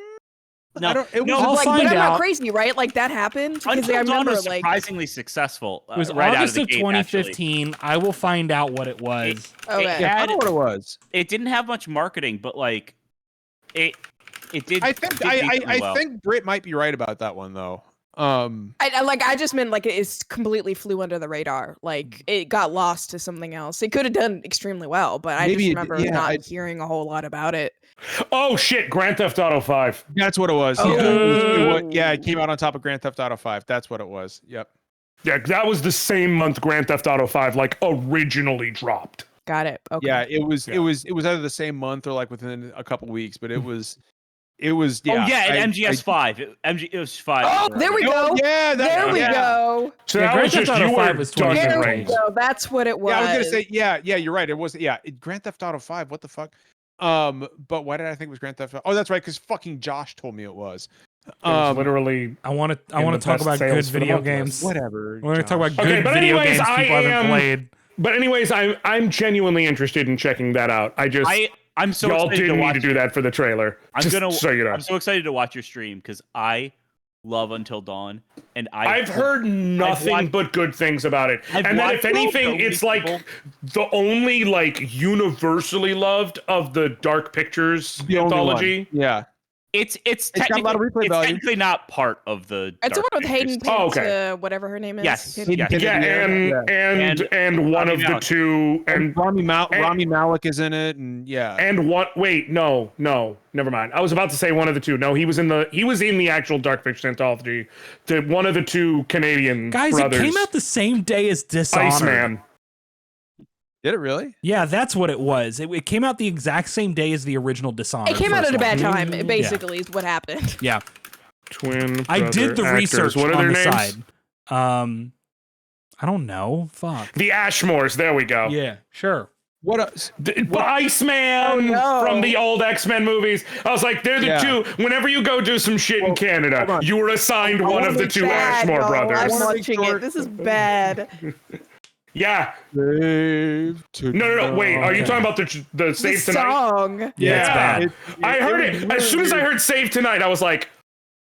S2: I'll find
S4: but I'm
S2: out.
S4: not crazy, right? Like that happened because
S5: Until
S4: I remember
S5: Dawn was surprisingly successful.
S2: It was
S5: right
S2: August
S5: out
S2: of
S5: the gate,
S2: 2015. I will find out what it was.
S1: I don't know what it was.
S5: It didn't have much marketing, but like it did.
S1: I think Britt might be right about that one though.
S4: I just meant like it completely flew under the radar. Like it got lost to something else. It could have done extremely well, but I just remember not hearing a whole lot about it.
S3: Oh shit! Grand Theft Auto 5.
S1: That's what it was.
S4: Oh.
S1: Yeah, it came out on top of Grand Theft Auto 5. That's what it was. Yep.
S3: Yeah, that was the same month Grand Theft Auto 5 originally dropped.
S4: Got it. Okay.
S1: Yeah, it was either the same month or like within a couple weeks, but it was. Yeah.
S5: Oh yeah, and MGS 5. It was 5.
S4: Oh, there we go.
S1: Yeah,
S4: there we go.
S3: So that was just you were
S2: was
S4: there we go. That's what it was.
S1: Yeah, I was gonna say yeah, you're right. It was Grand Theft Auto 5. What the fuck? But why did I think it was Grand Theft Auto? Oh, that's right, because fucking Josh told me it was.
S3: Literally.
S2: I want to talk about good video games.
S1: Whatever.
S2: I want to talk about good video games people haven't played.
S3: But anyways, I'm genuinely interested in checking that out.
S5: I'm so
S3: y'all
S5: excited
S3: didn't
S5: to
S3: need to do that for the trailer.
S5: I'm so excited to watch your stream because I love Until Dawn, and
S3: I've heard nothing but good things about it. And then if anything, it's like the only universally loved of the Dark Pictures anthology.
S1: Yeah.
S5: It's
S1: got a lot of replay value.
S5: technically not part of the.
S4: It's the one with Hayden Panettiere, whatever her name is.
S5: Yes.
S4: Hayden
S3: Yeah, and one of the two, and
S1: Rami Malek is in it, and yeah.
S3: And what? Wait, no, never mind. I was about to say one of the two. No, he was in the actual Dark Pictures anthology. One of the two Canadian
S2: guys.
S3: brothers.
S2: It came out the same day as Dishonored.
S3: Iceman.
S1: Did it really?
S2: Yeah, that's what it was. It came out the exact same day as the original Dishonored.
S4: It came out at a bad time, basically, is what happened.
S2: Yeah.
S3: Twin
S2: I did the
S3: actors.
S2: research
S3: What are
S2: on
S3: their
S2: the
S3: names?
S2: side. I don't know. Fuck.
S3: The Ashmores. There we go.
S2: Yeah, sure.
S3: Iceman from the old X-Men movies. I was like, they're the two. Whenever you go do some shit in Canada, you were assigned one of the two Ashmore brothers.
S4: I'm watching it. This is bad.
S3: Yeah.
S1: Save
S3: No. Wait, are you
S2: Okay.
S3: talking about the Save
S4: The
S3: Tonight?
S4: song.
S2: Yeah, it's bad.
S3: I heard it. As soon as I heard Save Tonight, I was like,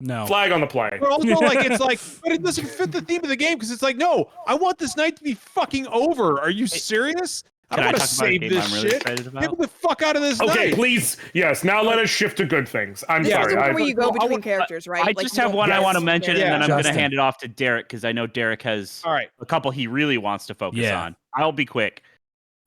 S2: No.
S3: flag on the play.
S1: But also, like, it's like, but it doesn't fit the theme of the game because it's like, no, I want this night to be fucking over. Are you serious? I
S5: Can
S1: don't
S5: I
S1: want to
S5: talk about a
S1: save
S5: game
S1: this
S5: I'm really
S1: shit.
S5: excited about?
S1: Get me the fuck out of this
S3: Okay,
S1: night.
S3: please. Yes, now let us shift to good things. I'm
S1: Yeah,
S3: sorry.
S4: Where you go
S1: I
S4: between
S1: want-
S4: characters, right?
S5: I
S4: Like,
S5: just
S4: you
S5: have
S4: don't
S5: one I
S4: get
S5: want to
S4: to
S5: mention,
S4: characters.
S5: and then I'm going to
S2: Justin.
S5: hand it off to Derek because I know Derek has
S1: All right.
S5: a couple he really wants to focus
S2: Yeah.
S5: on. I'll be quick.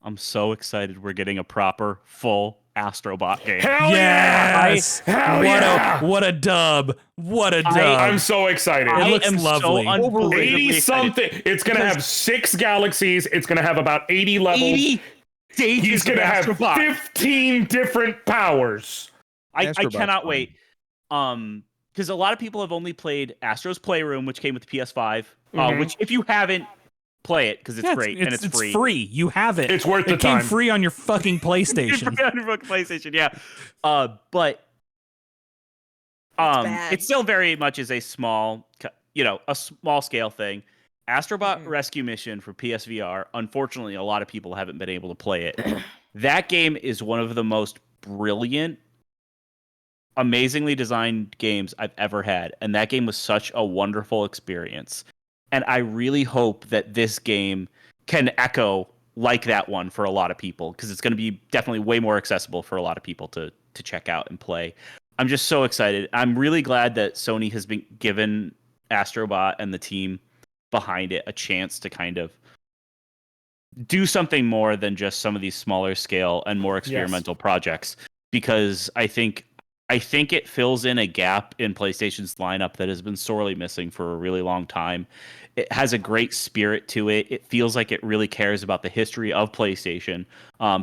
S5: I'm so excited we're getting a proper, full Astrobot game.
S3: Hell yeah!
S2: Yes.
S3: Hell yeah!
S2: What a dub. What a dub.
S3: I'm so excited.
S2: It
S5: I
S2: looks
S5: am
S2: lovely.
S5: so unbelievably
S3: 80 something.
S5: excited.
S3: It's going to have 6 galaxies. It's going to have about 80 levels.
S5: 80 stages
S3: He's going to
S5: of
S3: have
S5: Astrobot.
S3: 15 different powers.
S5: I
S1: Astrobot's
S5: cannot
S1: fun.
S5: wait. Because a lot of people have only played Astro's Playroom, which came with the PS5.
S3: Mhm.
S5: Which, if you haven't, play it because it's
S2: Yeah,
S5: great and it's free.
S2: It's free. You have it.
S3: It's worth the
S2: It came
S3: time.
S2: free on your fucking PlayStation.
S5: It's free on your fucking PlayStation, yeah. But
S4: bad.
S5: it still very much is a small, a small scale thing. Astrobot Rescue Mission for PSVR. Unfortunately, a lot of people haven't been able to play it. That game is one of the most brilliant, amazingly designed games I've ever had, and that game was such a wonderful experience. And I really hope that this game can echo like that one for a lot of people, because it's going to be definitely way more accessible for a lot of people to check out and play. I'm just so excited. I'm really glad that Sony has been given Astrobot and the team behind it a chance to kind of do something more than just some of these smaller scale and more experimental projects, because I think it fills in a gap in PlayStation's lineup that has been sorely missing for a really long time. It has a great spirit to it. It feels like it really cares about the history of PlayStation,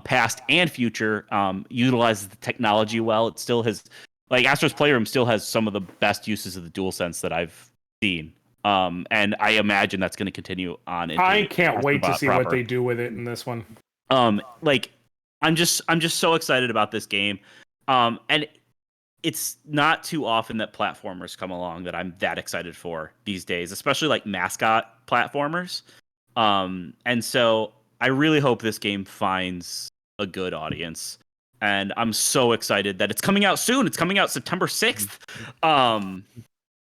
S5: past and future, utilizes the technology well. It still has, like, Astro's Playroom still has some of the best uses of the DualSense that I've seen. And I imagine that's going to continue on.
S3: I can't wait to
S5: Astrobot
S3: see
S5: proper.
S3: what they do with it in this one.
S5: Like, I'm just so excited about this game. And it's not too often that platformers come along that I'm that excited for these days, especially like mascot platformers. And so I really hope this game finds a good audience. And I'm so excited that it's coming out soon. It's coming out September 6th.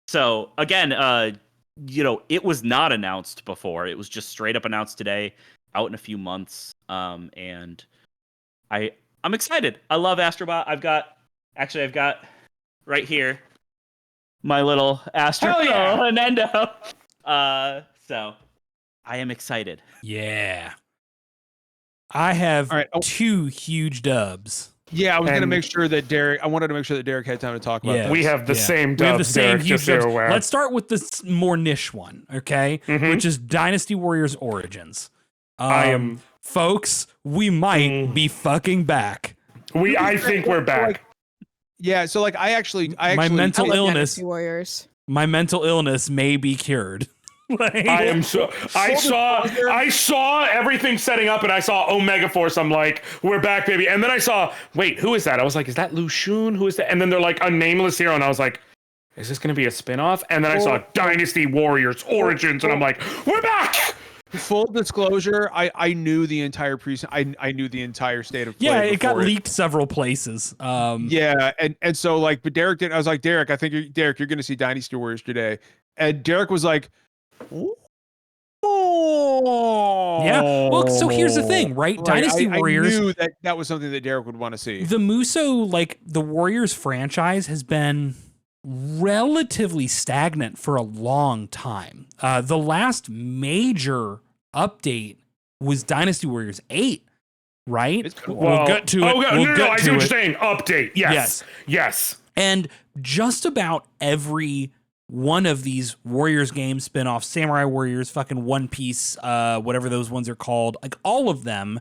S5: So again, it was not announced before. It was just straight up announced today, out in a few months. And I'm excited. I love Astrobot. I've got right here my little Astro Nintendo. So I am excited.
S2: Yeah. I have
S1: All right.
S2: 2 huge dubs.
S1: Yeah, I was going to
S3: And-
S1: make sure that Derek. I wanted to make sure that Derek had time to talk about
S2: Yeah.
S1: this.
S3: We have the same dubs,
S2: We have the same
S3: Derek,
S2: huge
S3: just so you're
S2: dubs.
S3: aware.
S2: Let's start with this more niche one, okay?
S3: Mhm.
S2: Which is Dynasty Warriors Origins.
S3: I am-
S2: folks, we might be fucking back.
S3: I think we're back.
S1: Yeah, so like I actually
S2: My mental
S4: I love
S2: illness.
S4: Dynasty Warriors.
S2: My mental illness may be cured. Like,
S3: I am so. I saw everything setting up, and I saw Omega Force. I'm like, we're back, baby. And then I saw, wait, who is that? I was like, is that Lu Xun? Who is that? And then they're like a nameless hero, and I was like, is this going to be a spinoff? And then I saw Dynasty Warriors Origins, and I'm like, we're back.
S1: full disclosure, I knew the entire precinct. I knew the entire state of play.
S2: yeah, it got
S1: before
S2: leaked several places.
S1: Yeah, and so like, but Derek didn't. I was like, Derek, I think you're going to see Dynasty Warriors today, and Derek was like, oh,
S2: Yeah. Well, so here's the thing, right?
S1: Like,
S2: Dynasty Warriors.
S1: I knew that was something that Derek would want to see.
S2: The Muso, like the Warriors franchise, has been relatively stagnant for a long time. The last major update was Dynasty Warriors 8, right?
S1: It's cool.
S2: We'll get to it.
S3: Oh,
S2: We'll
S3: no,
S2: get
S3: I
S2: to
S3: see what
S2: it.
S3: you're saying. Update. Yes.
S2: And just about every one of these Warriors games, spin-offs, Samurai Warriors, fucking One Piece, whatever those ones are called, like all of them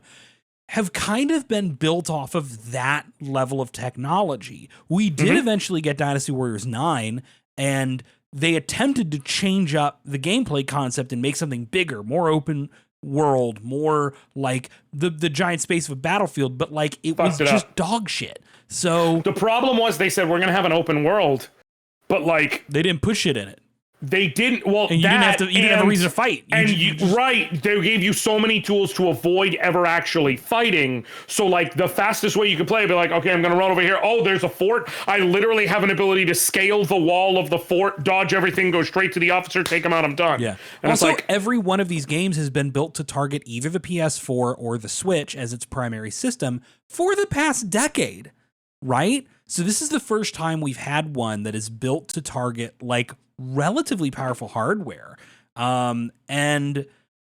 S2: have kind of been built off of that level of technology. We did eventually get Dynasty Warriors 9, and they attempted to change up the gameplay concept and make something bigger, more open world, more like the giant space of a battlefield, but like it was
S3: Fucked it
S2: just
S3: up.
S2: dog shit. So
S3: The problem was they said we're gonna have an open world, but like
S2: they didn't put shit in it.
S3: They didn't. Well,
S2: and you didn't have to. You didn't have a reason to fight.
S3: Right, they gave you so many tools to avoid ever actually fighting. So, like, the fastest way you could play, be like, okay, I'm gonna run over here. Oh, there's a fort. I literally have an ability to scale the wall of the fort, dodge everything, go straight to the officer, take him out. I'm done.
S2: Yeah.
S3: And
S2: also,
S3: it's like,
S2: every one of these games has been built to target either the PS4 or the Switch as its primary system for the past decade, right? So this is the first time we've had one that is built to target like relatively powerful hardware. And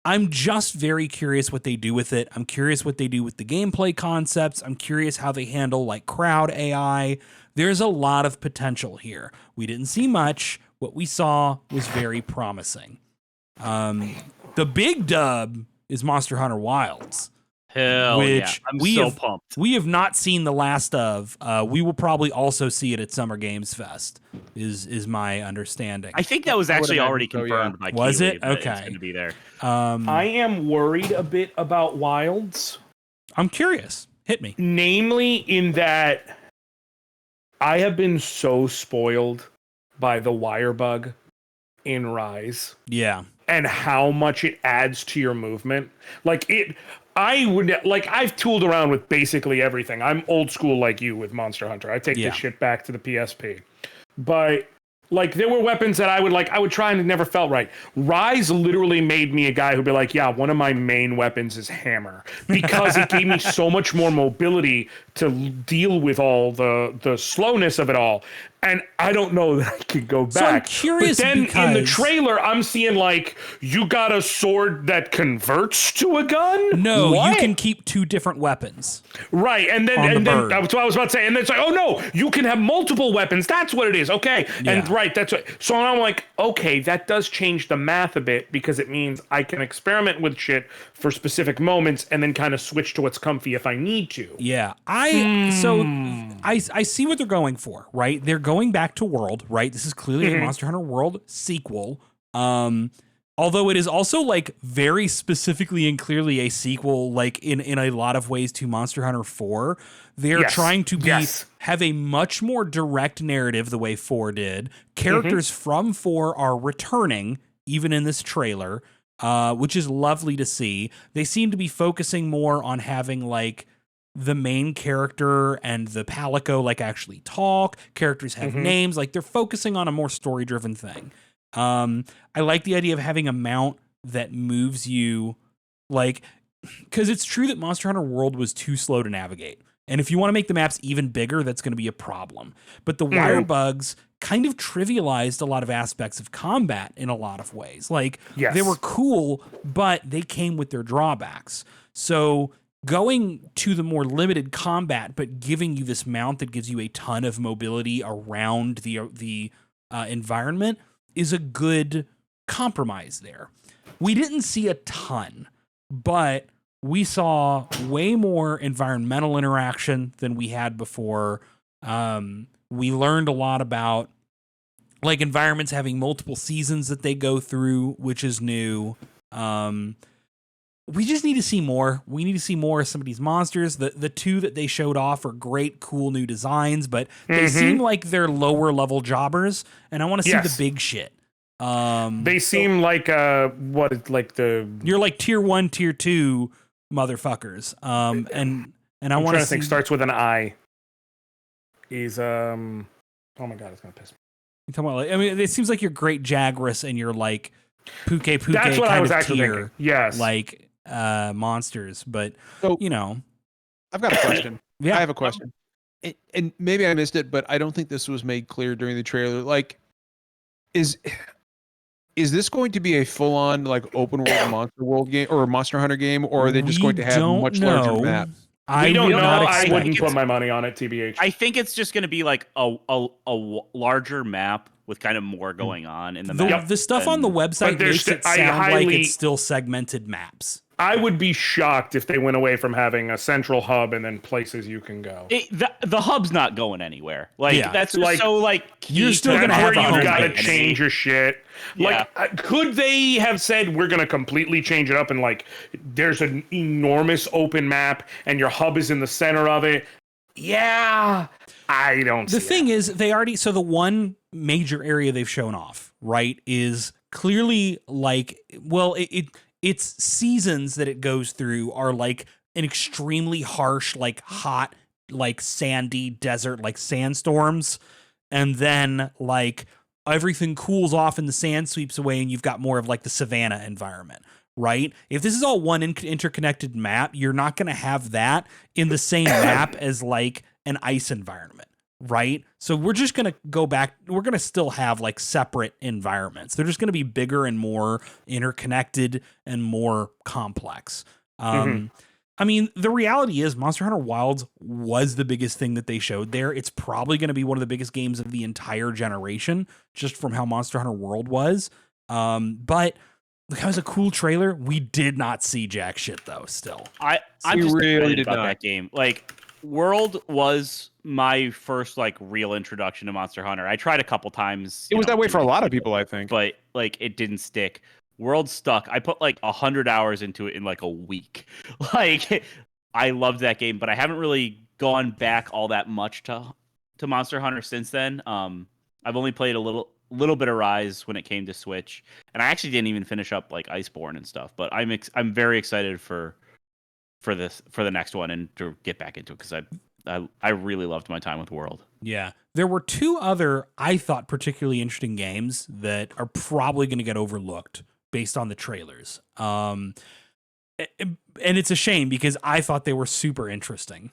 S2: I'm just very curious what they do with it. I'm curious what they do with the gameplay concepts. I'm curious how they handle like crowd AI. There's a lot of potential here. We didn't see much. What we saw was very promising. The big dub is Monster Hunter Wilds.
S5: Hell
S2: which
S5: yeah. I'm so pumped.
S2: We have not seen the last of. We will probably also see it at Summer Games Fest, is my understanding.
S5: I think that was actually already confirmed by
S2: Was
S5: Keighley
S2: it?
S5: that
S2: Okay.
S5: It's going to be there.
S3: I am worried a bit about Wilds.
S2: I'm curious. Hit me.
S3: Namely, in that I have been so spoiled by the wire bug in Rise.
S2: Yeah.
S3: And how much it adds to your movement. I've tooled around with basically everything. I'm old school like you with Monster Hunter. I take this shit back to the PSP. But like there were weapons that I would try and it never felt right. Rise literally made me a guy who'd be like, yeah, one of my main weapons is hammer. Because it gave me so much more mobility to deal with all the slowness of it all. And I don't know that I could go back.
S2: So I'm curious,
S3: but then
S2: because
S3: in the trailer, I'm seeing like you got a sword that converts to a gun.
S2: No,
S3: what?
S2: you can keep two different weapons.
S3: Right, and then that's what I was about to say. And then it's like, oh no, you can have multiple weapons. That's what it is. Okay, and right, that's what. So I'm like, okay, that does change the math a bit because it means I can experiment with shit for specific moments and then kind of switch to what's comfy if I need to.
S2: Yeah, I see what they're going for. Right, they're going back to World, right? This is clearly a Monster Hunter World sequel. Although it is also like very specifically and clearly a sequel, like in a lot of ways to Monster Hunter 4. They're trying to have a much more direct narrative the way 4 did. Characters from 4 are returning, even in this trailer, which is lovely to see. They seem to be focusing more on having like the main character and the Palico like actually talk. Characters have names. Like they're focusing on a more story-driven thing. I like the idea of having a mount that moves you, like, because it's true that Monster Hunter World was too slow to navigate. And if you want to make the maps even bigger, that's going to be a problem. But the wire bugs kind of trivialized a lot of aspects of combat in a lot of ways. Like, they were cool, but they came with their drawbacks. So going to the more limited combat, but giving you this mount that gives you a ton of mobility around the environment is a good compromise there. We didn't see a ton, but we saw way more environmental interaction than we had before. We learned a lot about like environments having multiple seasons that they go through, which is new. We just need to see more. We need to see more of some of these monsters. The two that they showed off are great, cool new designs, but they seem like they're lower level jobbers, and I want to see the big shit.
S3: They seem like
S2: you're like tier 1, tier 2 motherfuckers. And I want to
S3: think starts with an I. He's oh my god, it's gonna piss me.
S2: You're talking about, like, I mean, it seems like you're Great Jagras and you're like Puke.
S3: That's what I was actually
S2: tier,
S3: thinking. Yes,
S2: like monsters, but you know,
S1: I've got a question. I have a question, and maybe I missed it, but I don't think this was made clear during the trailer. Like, is this going to be a full-on like open world Monster World game or a Monster Hunter game, or are they just going to have much larger maps?
S3: We don't know. I wouldn't put my money on it, TBH.
S5: I think it's just going to be like a larger map with kind of more going on in the map.
S2: The stuff on the website makes it sound like it's still segmented maps.
S3: I would be shocked if they went away from having a central hub and then places you can go.
S5: The hub's not going anywhere. Like that's
S3: like,
S5: so like
S2: you're still gonna have
S3: you gotta change your shit. Like, could they have said we're gonna completely change it up and like there's an enormous open map and your hub is in the center of it? Yeah, I don't.
S2: The thing is, they already the one major area they've shown off, right, is clearly like, well, its seasons that it goes through are like an extremely harsh, like hot, like sandy desert, like sandstorms. And then like everything cools off and the sand sweeps away and you've got more of like the savanna environment, right? If this is all one interconnected map, you're not going to have that in the same map as like an ice environment, right? So we're just going to go back. We're going to still have like separate environments. They're just going to be bigger and more interconnected and more complex. I mean, the reality is Monster Hunter Wilds was the biggest thing that they showed there. It's probably going to be one of the biggest games of the entire generation, just from how Monster Hunter World was. But that was a cool trailer. We did not see jack shit though. Still,
S5: I'm just really about that game. Like, World was my first like real introduction to Monster Hunter. I tried a couple times.
S1: It was that way for a lot of people, I think.
S5: But like, it didn't stick. World stuck. I put like 100 hours into it in like a week. Like, I loved that game, but I haven't really gone back all that much to Monster Hunter since then. I've only played a little bit of Rise when it came to Switch, and I actually didn't even finish up like Iceborne and stuff. But I'm very excited for the next one and to get back into it because I really loved my time with World.
S2: Yeah. There were two other, I thought, particularly interesting games that are probably going to get overlooked based on the trailers. And it's a shame because I thought they were super interesting.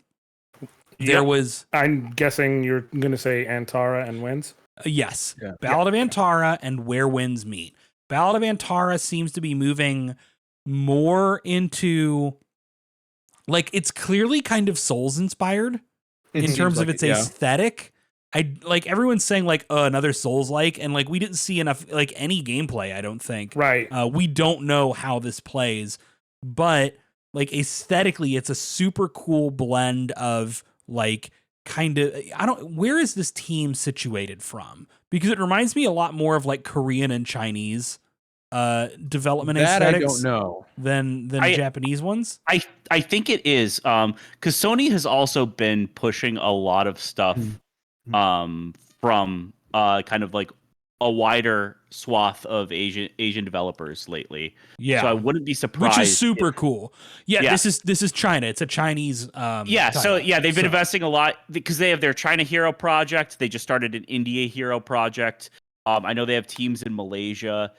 S2: There was...
S3: I'm guessing you're going to say Antara and Winds?
S2: Yes. Yeah. Ballad of Antara and Where Winds Meet. Ballad of Antara seems to be moving more into... Like, it's clearly kind of Souls-inspired in terms of its aesthetic. Like everyone's saying like another Souls-like, and like we didn't see enough like any gameplay, I don't think.
S3: Right.
S2: We don't know how this plays, but like aesthetically it's a super cool blend of like kind of where is this team situated from? Because it reminds me a lot more of like Korean and Chinese development aesthetics.
S1: I don't know.
S2: Than Japanese ones.
S5: I think it is because Sony has also been pushing a lot of stuff from kind of like a wider swath of Asian developers lately.
S2: Yeah.
S5: So I wouldn't be surprised.
S2: Which is super cool. Yeah, this is China. It's a Chinese
S5: yeah, title. So yeah, they've been investing a lot because they have their China Hero project. They just started an India Hero project. I know they have teams in Malaysia.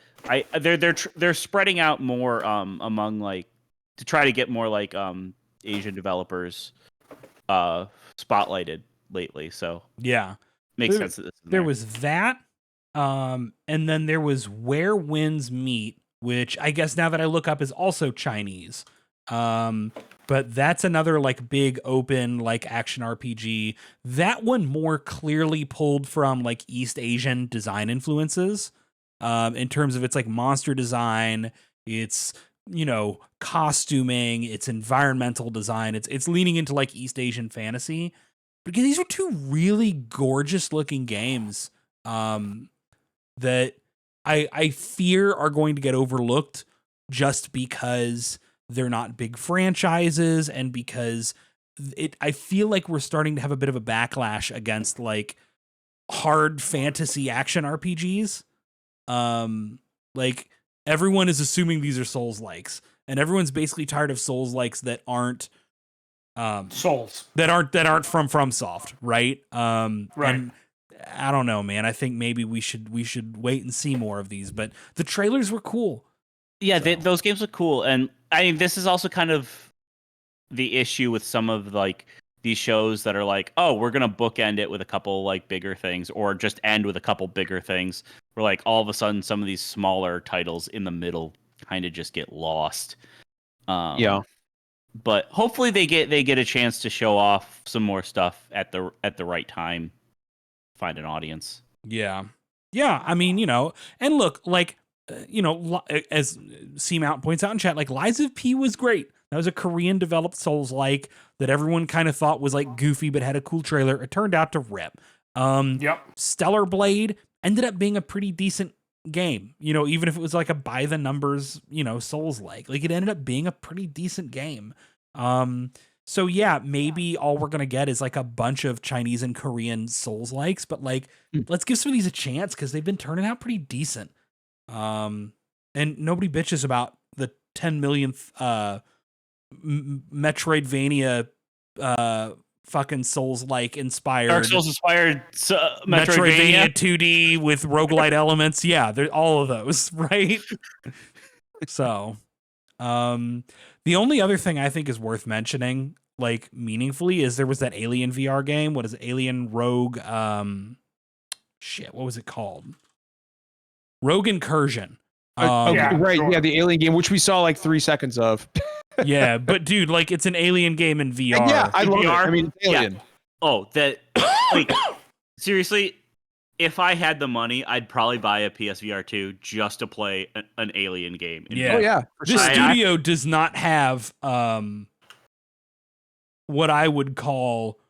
S5: They're spreading out more among like to try to get more like Asian developers spotlighted lately. So
S2: yeah,
S5: makes sense that this is
S2: there was that, and then there was Where Winds Meet, which I guess now that I look up is also Chinese. But that's another like big open like action RPG. That one more clearly pulled from like East Asian design influences. In terms of its like monster design, its costuming, its environmental design, it's leaning into like East Asian fantasy. Because these are two really gorgeous looking games that I fear are going to get overlooked just because they're not big franchises and because I feel like we're starting to have a bit of a backlash against like hard fantasy action RPGs. Like everyone is assuming these are Souls-likes, and everyone's basically tired of Souls-likes that aren't
S3: Souls
S2: that aren't from FromSoft, right?
S3: Right.
S2: And I don't know, man. I think maybe we should wait and see more of these, but the trailers were cool.
S5: Yeah, those games look cool, and I mean this is also kind of the issue with some of like these shows that are like, oh, we're gonna bookend it with a couple like bigger things, or just end with a couple bigger things. Where like all of a sudden some of these smaller titles in the middle kind of just get lost.
S1: Yeah,
S5: but hopefully they get a chance to show off some more stuff at the right time, find an audience.
S2: Yeah. I mean, and look, like as C-Mount points out in chat, like Lies of P was great. That was a Korean developed Souls-like that everyone kind of thought was like goofy but had a cool trailer. It turned out to rip. Stellar Blade ended up being a pretty decent game, even if it was like a by the numbers, Souls-like. Like it ended up being a pretty decent game. So yeah, maybe all we're gonna get is like a bunch of Chinese and Korean Souls-likes, but like, let's give some of these a chance because they've been turning out pretty decent. And nobody bitches about the 10 millionth Metroidvania fucking Souls-like inspired
S5: Dark Souls inspired
S2: Metroidvania 2D with roguelite elements. Yeah, they're all of those, right? So, the only other thing I think is worth mentioning, like meaningfully, is there was that Alien VR game. What is it? Alien Rogue? Shit, what was it called? Rogue Incursion.
S1: Right, sure. Yeah, the Alien game, which we saw like 3 seconds of.
S2: Yeah, but dude, like it's an Alien game in VR.
S1: Yeah, I love
S5: VR?
S1: it. I mean, it's Alien.
S5: Yeah. Oh, that like seriously, if I had the money, I'd probably buy a PSVR 2 just to play an Alien game.
S2: Yeah.
S1: Oh yeah.
S2: This studio does not have what I would call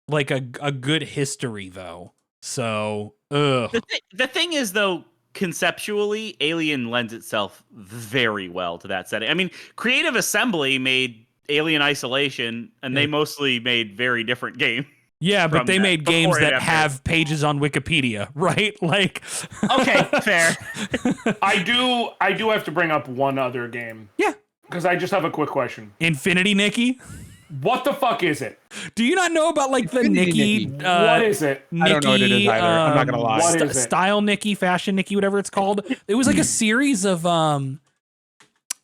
S2: like a good history though. So,
S5: The thing is though, conceptually, Alien lends itself very well to that setting. I mean, Creative Assembly made Alien Isolation, and they mostly made very different games.
S2: Yeah, but they made games that have pages on Wikipedia, right? Like,
S5: okay, fair.
S3: I do have to bring up one other game.
S2: Yeah,
S3: because I just have a quick question.
S2: Infinity Nikki.
S3: What the fuck is it?
S2: Do you not know about like the Nikki?
S3: What is it?
S2: Nikki,
S1: I don't know what it is either. I'm not gonna lie.
S3: What is it?
S2: Style Nikki, Fashion Nikki, whatever it's called. It was like a series of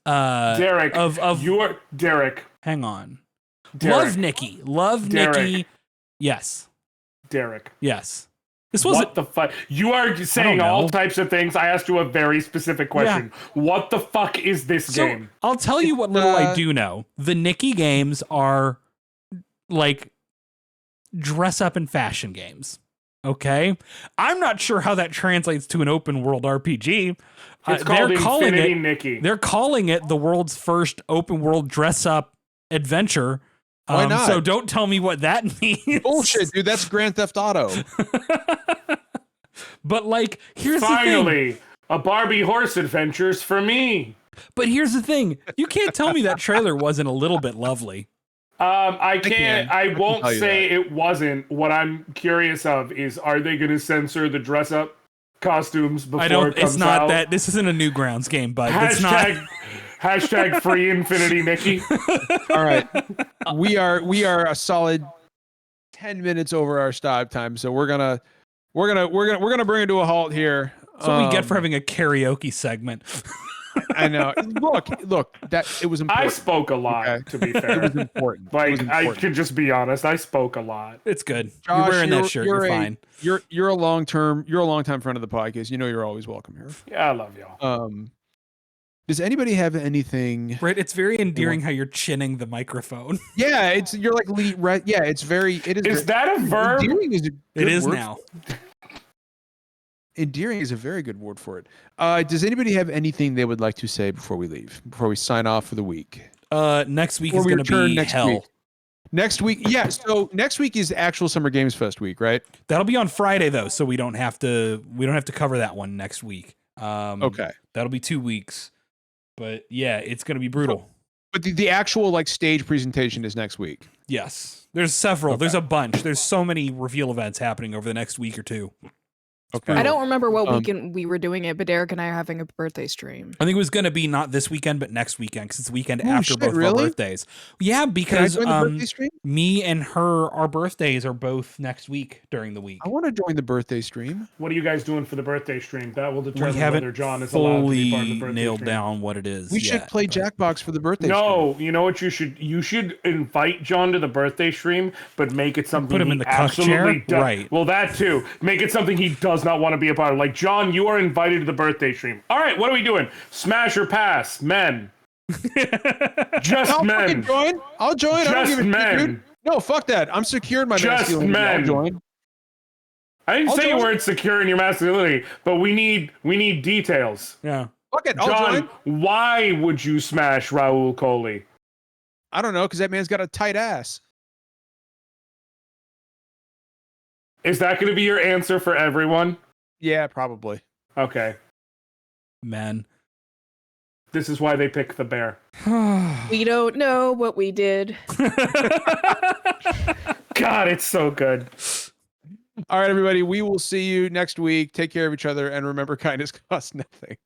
S3: Derek. Derek.
S2: Hang on.
S3: Derek.
S2: Love
S3: Derek.
S2: Nikki. Yes.
S3: Derek.
S2: Yes. This wasn't.
S3: What the fuck? You are saying all types of things. I asked you a very specific question. Yeah. What the fuck is this game?
S2: I'll tell you what little I do know. The Nikki games are like dress up and fashion games. Okay? I'm not sure how that translates to an open world RPG.
S3: It's called Infinity Nikki.
S2: They're calling it the world's first open world dress up adventure.
S1: Why not?
S2: So don't tell me what that means.
S1: Bullshit, dude. That's Grand Theft Auto.
S2: But like, here's
S3: finally
S2: the thing.
S3: A Barbie horse adventures for me.
S2: But here's the thing. You can't tell me that trailer wasn't a little bit lovely.
S3: I won't say it wasn't. What I'm curious of is, are they going to censor the dress up costumes before it comes out?
S2: It's not that. This isn't a Newgrounds game, but it's not.
S3: Hashtag free Infinity Nikki.
S1: All right, we are a solid 10 minutes over our stop time, so we're gonna bring it to a halt here.
S2: That's what we get for having a karaoke segment.
S1: I know. Look, that it was important.
S3: I spoke a lot, okay? To be fair.
S1: It was important.
S3: I can just be honest. I spoke a lot.
S2: It's good.
S1: Josh,
S2: you're wearing that shirt. You're fine.
S1: You're a long-time friend of the podcast. You know you're always welcome here.
S3: Yeah, I love y'all.
S1: Does anybody have anything?
S2: Right, it's very endearing how you're chinning the microphone.
S1: Yeah, you're like yeah, it's very. It is.
S3: Is that a verb?
S1: Endearing is a
S2: it is now.
S1: Endearing is a very good word for it. Does anybody have anything they would like to say before we leave? Before we sign off for the week?
S2: Next week is going to be hell.
S1: Next week, yeah. So next week is actual Summer Games Fest week, right?
S2: That'll be on Friday though, so we don't have to cover that one next week.
S1: Okay,
S2: that'll be 2 weeks. But yeah, it's going to be brutal.
S1: But the actual like stage presentation is next week.
S2: Yes, there's several. Okay. There's a bunch. There's so many reveal events happening over the next week or two.
S1: Okay.
S4: I don't remember what weekend we were doing it, but Derek and I are having a birthday stream.
S2: I think it was going to be not this weekend, but next weekend, because it's the weekend after both of our birthdays. Yeah, because me and our birthdays are both next week during the week.
S1: I want to join the birthday stream.
S3: What are you guys doing for the birthday stream? That will determine whether John is allowed to be part of the birthday
S2: nailed
S3: stream.
S2: Down what it is.
S1: We should play Jackbox for the birthday stream.
S3: No, you know what you should? You should invite John to the birthday stream, but make it something
S2: put him in the cuck chair. Right.
S3: Well, that too. Make it something he does not want to be a part of. Like, John, you are invited to the birthday stream. All right, what are we doing? Smash or pass? Men. Just men.
S1: I'll join.
S3: Just
S1: I don't give a
S3: men.
S1: Shit, dude. No, fuck that. I'm secure in my masculinity.
S3: Men.
S1: I'll join.
S3: I didn't say you weren't secure in your masculinity, but we need details.
S2: Yeah.
S1: Fuck it. I'll
S3: John,
S1: join.
S3: Why would you smash Raul Coley?
S1: I don't know, because that man's got a tight ass.
S3: Is that going to be your answer for everyone?
S1: Yeah, probably.
S3: Okay.
S2: Man.
S3: This is why they pick the bear.
S4: We don't know what we did.
S3: God, it's so good.
S1: All right, everybody. We will see you next week. Take care of each other, and remember, kindness costs nothing.